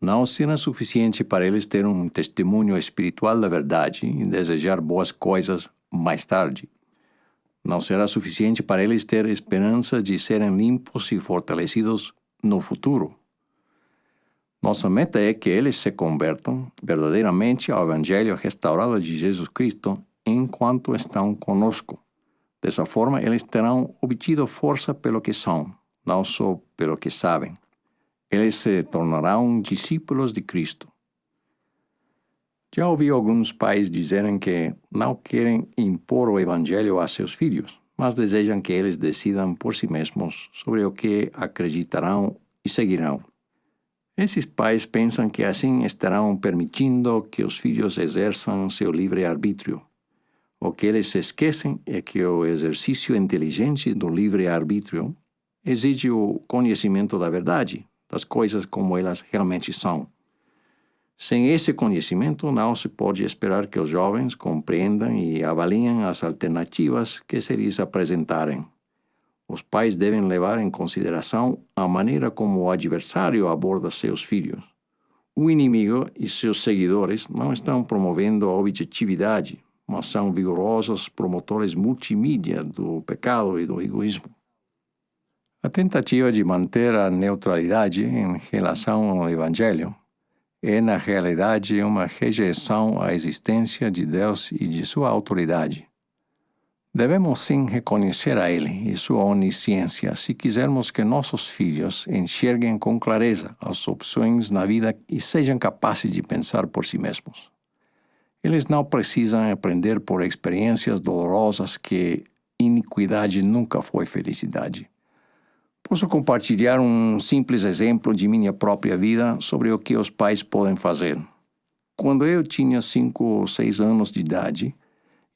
Não será suficiente para eles ter um testemunho espiritual da verdade e desejar boas coisas mais tarde. Não será suficiente para eles ter esperança de serem limpos e fortalecidos no futuro. Nossa meta é que eles se convertam verdadeiramente ao Evangelho restaurado de Jesus Cristo enquanto estão conosco. Dessa forma, eles terão obtido força pelo que são, não só pelo que sabem. Eles se tornarão discípulos de Cristo. Já ouvi alguns pais dizerem que não querem impor o Evangelho a seus filhos, mas desejam que eles decidam por si mesmos sobre o que acreditarão e seguirão. Esses pais pensam que assim estarão permitindo que os filhos exerçam seu livre-arbítrio. O que eles se esquecem é que o exercício inteligente do livre-arbítrio exige o conhecimento da verdade, das coisas como elas realmente são. Sem esse conhecimento, não se pode esperar que os jovens compreendam e avaliem as alternativas que se lhes apresentarem. Os pais devem levar em consideração a maneira como o adversário aborda seus filhos. O inimigo e seus seguidores não estão promovendo a objetividade, mas são vigorosos promotores multimídia do pecado e do egoísmo. A tentativa de manter a neutralidade em relação ao Evangelho é, na realidade, uma rejeição à existência de Deus e de sua autoridade. Devemos sim reconhecer a Ele e sua onisciência se quisermos que nossos filhos enxerguem com clareza as opções na vida e sejam capazes de pensar por si mesmos. Eles não precisam aprender por experiências dolorosas que iniquidade nunca foi felicidade. Posso compartilhar um simples exemplo de minha própria vida sobre o que os pais podem fazer. Quando eu tinha 5 ou 6 anos de idade,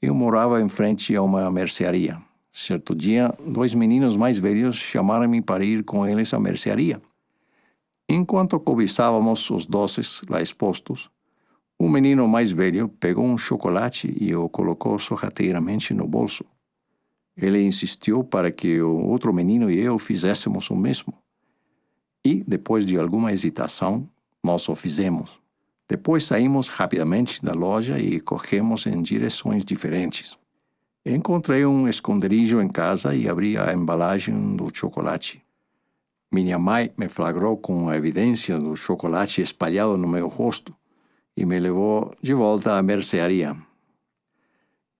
eu morava em frente a uma mercearia. Certo dia, 2 meninos mais velhos chamaram-me para ir com eles à mercearia. Enquanto cobiçávamos os doces lá expostos, o menino mais velho pegou um chocolate e o colocou sorrateiramente no bolso. Ele insistiu para que o outro menino e eu fizéssemos o mesmo. E, depois de alguma hesitação, nós o fizemos. Depois saímos rapidamente da loja e corremos em direções diferentes. Encontrei um esconderijo em casa e abri a embalagem do chocolate. Minha mãe me flagrou com a evidência do chocolate espalhado no meu rosto e me levou de volta à mercearia.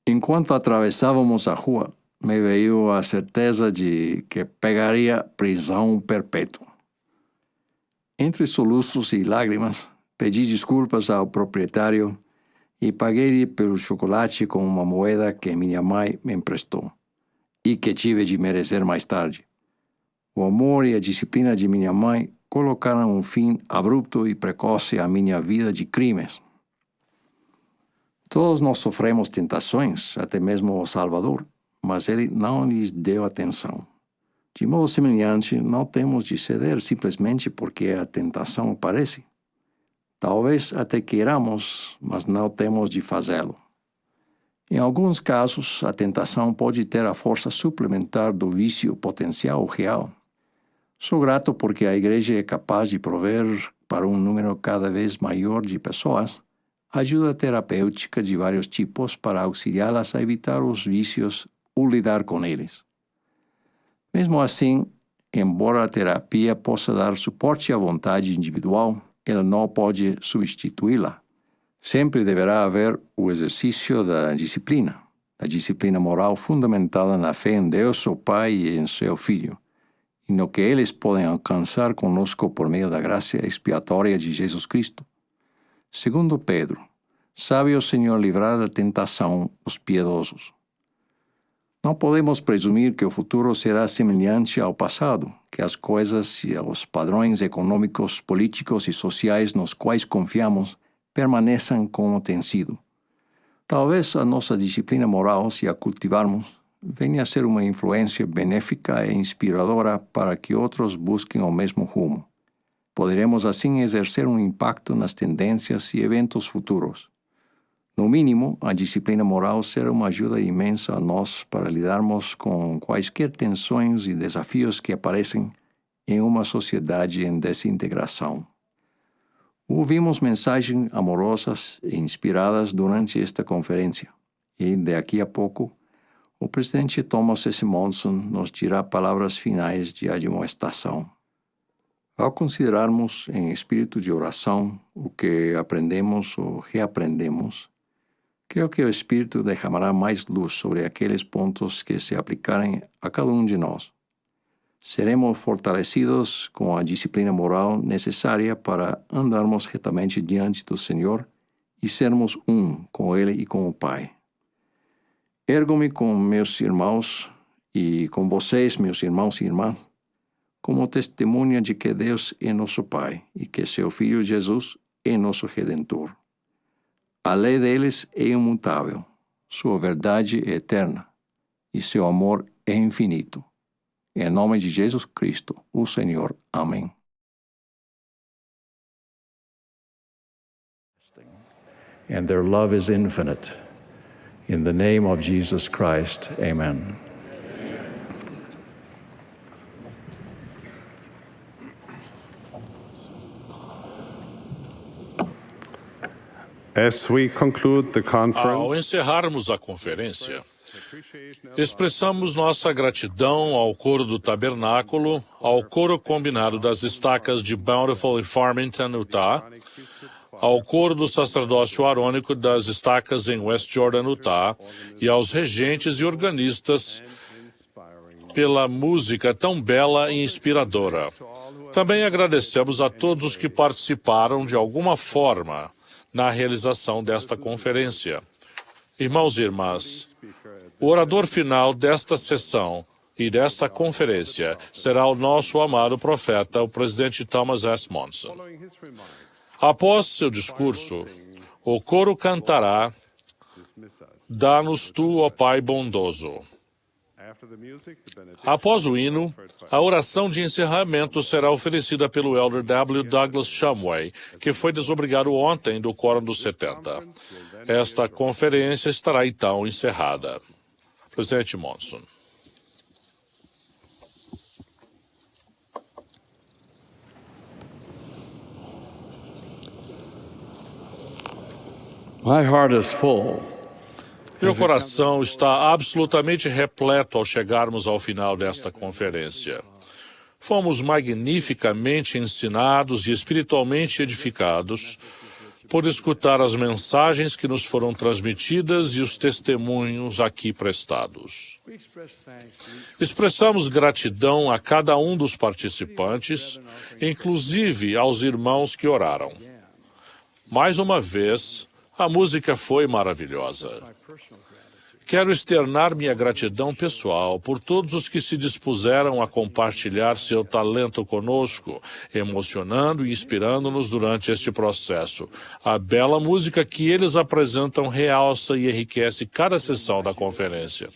Enquanto atravessávamos a rua, me veio a certeza de que pegaria prisão perpétua. Entre soluços e lágrimas, pedi desculpas ao proprietário e paguei-lhe pelo chocolate com uma moeda que minha mãe me emprestou e que tive de merecer mais tarde. O amor e a disciplina de minha mãe colocaram um fim abrupto e precoce à minha vida de crimes. Todos nós sofremos tentações, até mesmo o Salvador, mas ele não lhes deu atenção. De modo semelhante, não temos de ceder simplesmente porque a tentação aparece. Talvez até queiramos, mas não temos de fazê-lo. Em alguns casos, a tentação pode ter a força suplementar do vício potencial real. Sou grato porque a Igreja é capaz de prover para um número cada vez maior de pessoas ajuda terapêutica de vários tipos para auxiliá-las a evitar os vícios ou lidar com eles. Mesmo assim, embora a terapia possa dar suporte à vontade individual, ela não pode substituí-la. Sempre deverá haver o exercício da disciplina moral fundamentada na fé em Deus, o Pai e em seu Filho, e no que eles podem alcançar conosco por meio da graça expiatória de Jesus Cristo. Segundo Pedro, sabe o Senhor livrar da tentação os piedosos. Não podemos presumir que o futuro será semelhante ao passado, que as coisas e os padrões econômicos, políticos e sociais nos quais confiamos permaneçam como têm sido. Talvez a nossa disciplina moral, se a cultivarmos, venha a ser uma influência benéfica e inspiradora para que outros busquem o mesmo rumo. Poderemos assim exercer um impacto nas tendências e eventos futuros. No mínimo, a disciplina moral será uma ajuda imensa a nós para lidarmos com quaisquer tensões e desafios que aparecem em uma sociedade em desintegração. Ouvimos mensagens amorosas e inspiradas durante esta conferência e, daqui a pouco, o presidente Thomas S. Monson nos dirá palavras finais de admoestação. Ao considerarmos em espírito de oração o que aprendemos ou reaprendemos, creio que o Espírito derramará mais luz sobre aqueles pontos que se aplicarem a cada um de nós. Seremos fortalecidos com a disciplina moral necessária para andarmos retamente diante do Senhor e sermos um com Ele e com o Pai. Ergo-me com meus irmãos e com vocês, meus irmãos e irmãs, como testemunha de que Deus é nosso Pai e que seu Filho Jesus é nosso Redentor. A lei deles é imutável, sua verdade é eterna e seu amor é infinito. Em nome de Jesus Cristo, o Senhor. Amém. And their love is infinite. In the name of Jesus Christ, amen. As we conclude the Ao conference, encerrarmos a conferência, expressamos nossa gratidão ao coro do tabernáculo, ao coro combinado das estacas de Bountiful e Farmington, Utah, ao coro do sacerdócio arônico das estacas em West Jordan, Utah, e aos regentes e organistas pela música tão bela e inspiradora. Também agradecemos a todos os que participaram de alguma forma na realização desta conferência. Irmãos e irmãs, o orador final desta sessão e desta conferência será o nosso amado profeta, o presidente Thomas S. Monson. Após seu discurso, o coro cantará Dá-nos tu, ó Pai bondoso. Após o hino, a oração de encerramento será oferecida pelo Elder W. Douglas Shumway, que foi desobrigado ontem do Quórum dos 70. Esta conferência estará então encerrada. Presidente Monson. My heart is full. Meu coração está absolutamente repleto ao chegarmos ao final desta conferência. Fomos magnificamente ensinados e espiritualmente edificados por escutar as mensagens que nos foram transmitidas e os testemunhos aqui prestados. Expressamos gratidão a cada um dos participantes, inclusive aos irmãos que oraram. Mais uma vez, a música foi maravilhosa. Quero externar minha gratidão pessoal por todos os que se dispuseram a compartilhar seu talento conosco, emocionando e inspirando-nos durante este processo. A bela música que eles apresentam realça e enriquece cada sessão da conferência.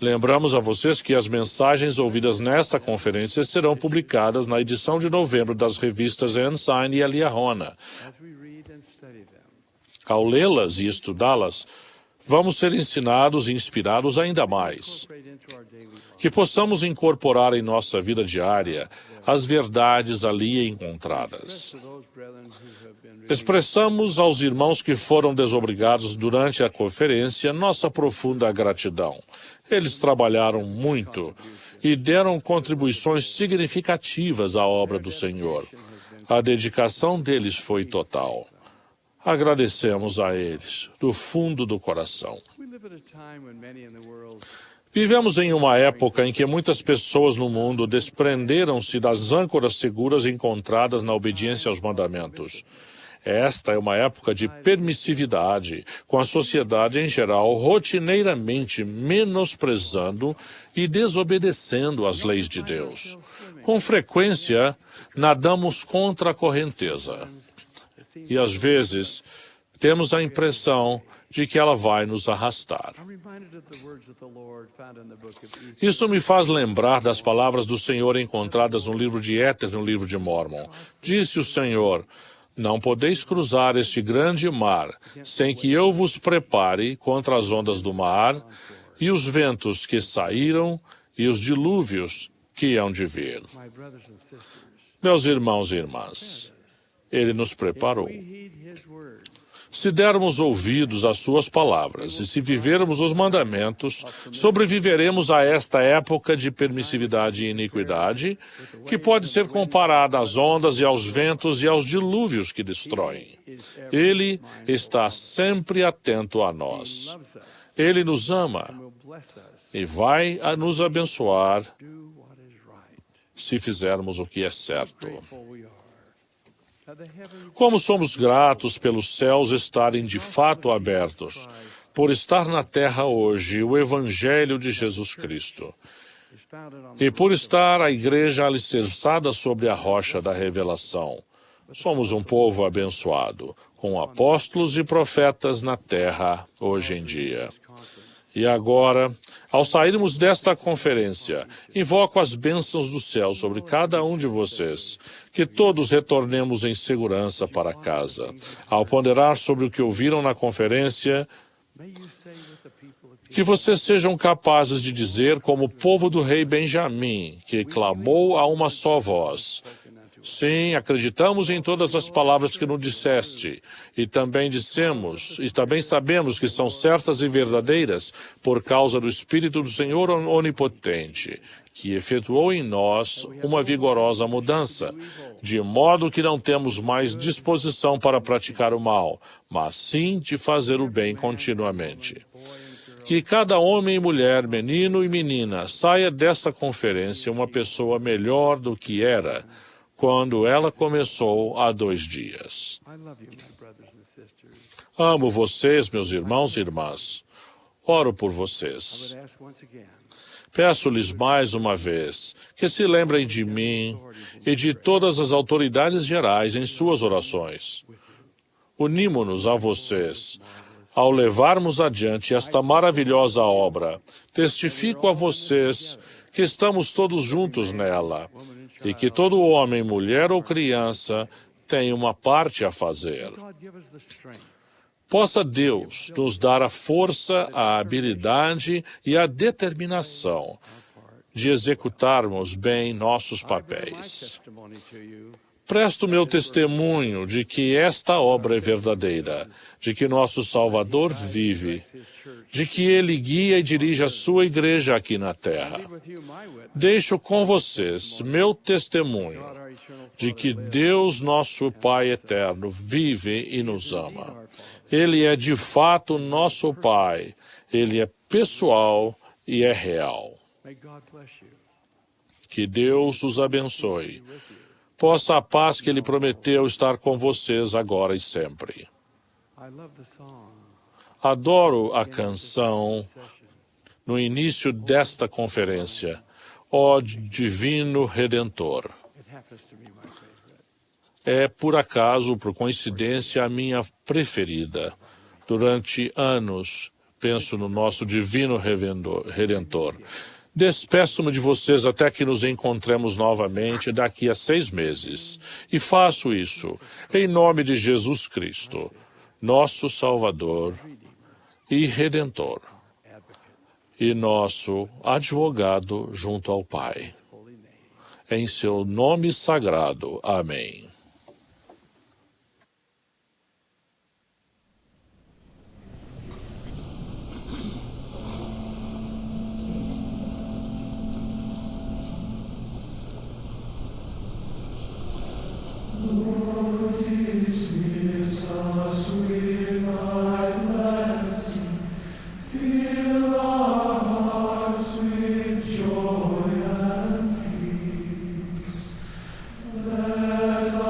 Lembramos a vocês que as mensagens ouvidas nesta conferência serão publicadas na edição de novembro das revistas Ensign e Eliahona. Ao lê-las e estudá-las, vamos ser ensinados e inspirados ainda mais. Que possamos incorporar em nossa vida diária as verdades ali encontradas. Expressamos aos irmãos que foram desobrigados durante a conferência nossa profunda gratidão. Eles trabalharam muito e deram contribuições significativas à obra do Senhor. A dedicação deles foi total. Agradecemos a eles, do fundo do coração. Vivemos em uma época em que muitas pessoas no mundo desprenderam-se das âncoras seguras encontradas na obediência aos mandamentos. Esta é uma época de permissividade, com a sociedade em geral rotineiramente menosprezando e desobedecendo às leis de Deus. Com frequência, nadamos contra a correnteza. E, às vezes, temos a impressão de que ela vai nos arrastar. Isso me faz lembrar das palavras do Senhor encontradas no livro de Éter, no livro de Mórmon. Disse o Senhor: não podeis cruzar este grande mar sem que eu vos prepare contra as ondas do mar e os ventos que saíram e os dilúvios que hão de vir. Meus irmãos e irmãs, Ele nos preparou. Se dermos ouvidos às suas palavras e se vivermos os mandamentos, sobreviveremos a esta época de permissividade e iniquidade, que pode ser comparada às ondas e aos ventos e aos dilúvios que destroem. Ele está sempre atento a nós. Ele nos ama e vai nos abençoar se fizermos o que é certo. Como somos gratos pelos céus estarem de fato abertos, por estar na terra hoje o Evangelho de Jesus Cristo, e por estar a igreja alicerçada sobre a rocha da revelação. Somos um povo abençoado, com apóstolos e profetas na terra hoje em dia. E agora, ao sairmos desta conferência, invoco as bênçãos do céu sobre cada um de vocês, que todos retornemos em segurança para casa. Ao ponderar sobre o que ouviram na conferência, que vocês sejam capazes de dizer, como o povo do rei Benjamim, que clamou a uma só voz: Sim, acreditamos em todas as palavras que nos disseste, e também sabemos que são certas e verdadeiras por causa do Espírito do Senhor Onipotente, que efetuou em nós uma vigorosa mudança, de modo que não temos mais disposição para praticar o mal, mas sim de fazer o bem continuamente. Que cada homem e mulher, menino e menina, saia desta conferência uma pessoa melhor do que era quando ela começou há 2 dias. Amo vocês, meus irmãos e irmãs. Oro por vocês. Peço-lhes mais uma vez que se lembrem de mim e de todas as autoridades gerais em suas orações. Unimo-nos a vocês ao levarmos adiante esta maravilhosa obra. Testifico a vocês que estamos todos juntos nela e que todo homem, mulher ou criança tem uma parte a fazer. Possa Deus nos dar a força, a habilidade e a determinação de executarmos bem nossos papéis. Presto meu testemunho de que esta obra é verdadeira, de que nosso Salvador vive, de que Ele guia e dirige a sua igreja aqui na terra. Deixo com vocês meu testemunho de que Deus, nosso Pai eterno, vive e nos ama. Ele é de fato nosso Pai. Ele é pessoal e é real. Que Deus os abençoe. Possa a paz que Ele prometeu estar com vocês agora e sempre. Adoro a canção no início desta conferência, Ó Divino Redentor. É, por acaso, por coincidência, a minha preferida. Durante anos, penso no nosso Divino Redentor. Despeço-me de vocês até que nos encontremos novamente daqui a 6 meses. E faço isso em nome de Jesus Cristo, nosso Salvador e Redentor, e nosso advogado junto ao Pai. Em seu nome sagrado. Amém. Let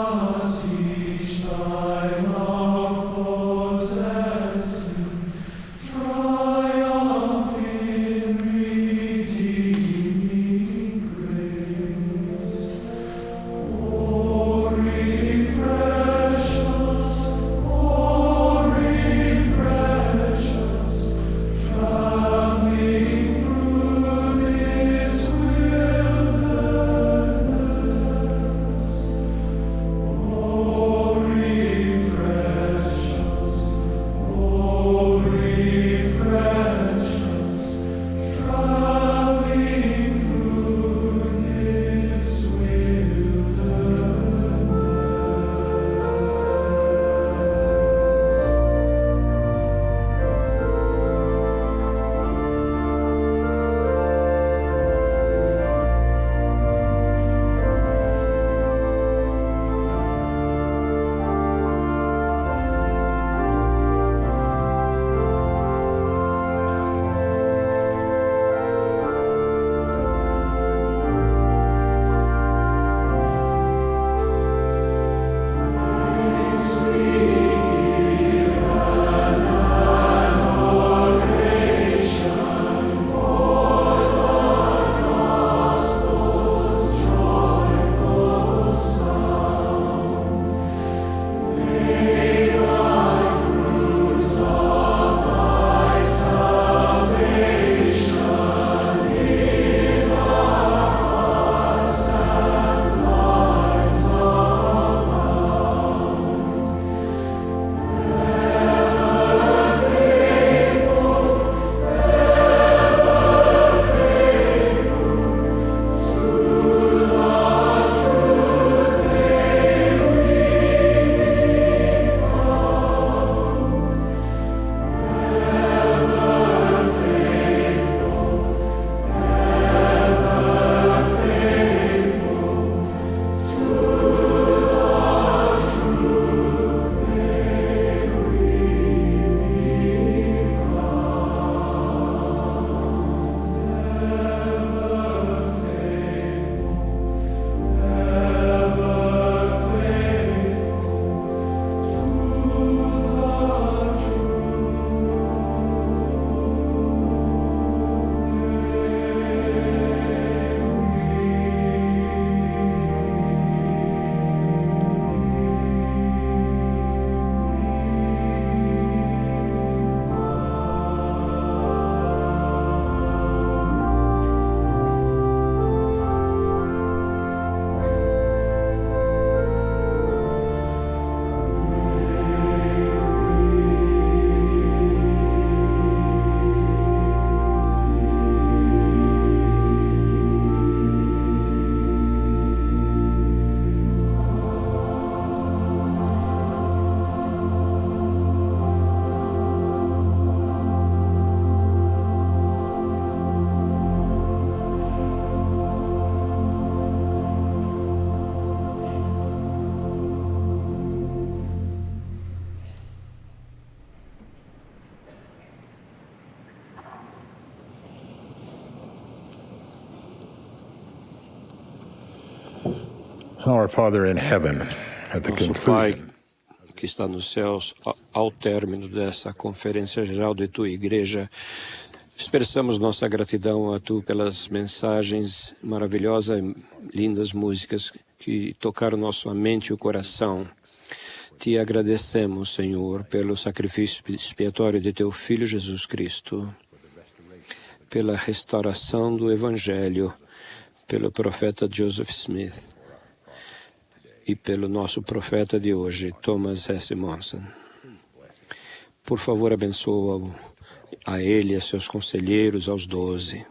Our Father in heaven, at the Nosso Pai conclusion que está nos céus, ao término dessa conferência geral de tua igreja, expressamos nossa gratidão a tu pelas mensagens maravilhosas e lindas músicas que tocaram nossa mente e o coração. Te agradecemos, Senhor, pelo sacrifício expiatório de teu Filho Jesus Cristo, pela restauração do Evangelho, pelo profeta Joseph Smith e pelo nosso profeta de hoje, Thomas S. Monson. Por favor, abençoa a ele e a seus conselheiros, aos 12,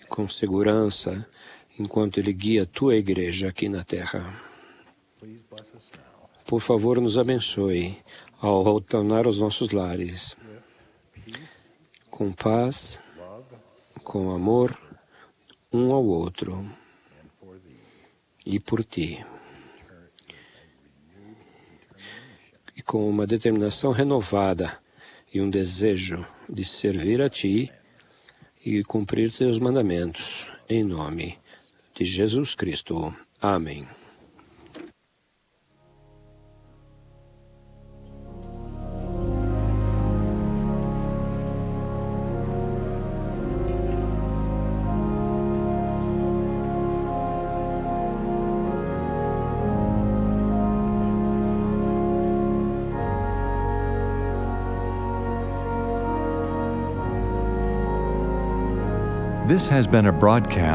com segurança, enquanto ele guia a tua igreja aqui na terra. Por favor, nos abençoe ao retornar aos nossos lares, com paz, com amor, um ao outro e por ti. E com uma determinação renovada e um desejo de servir a ti e cumprir teus mandamentos, em nome de Jesus Cristo. Amém.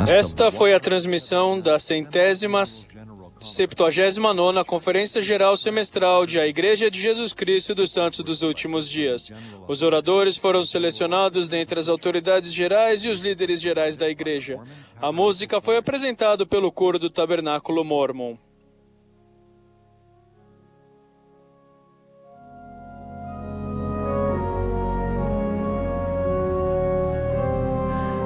Esta foi a transmissão da 179ª Conferência Geral Semestral de A Igreja de Jesus Cristo dos Santos dos Últimos Dias. Os oradores foram selecionados dentre as autoridades gerais e os líderes gerais da Igreja. A música foi apresentada pelo coro do Tabernáculo Mórmon.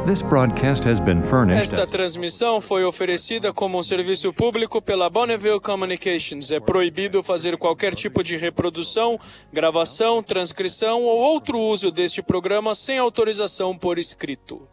Esta transmissão foi oferecida como um serviço público pela Bonneville Communications. É proibido fazer qualquer tipo de reprodução, gravação, transcrição ou outro uso deste programa sem autorização por escrito.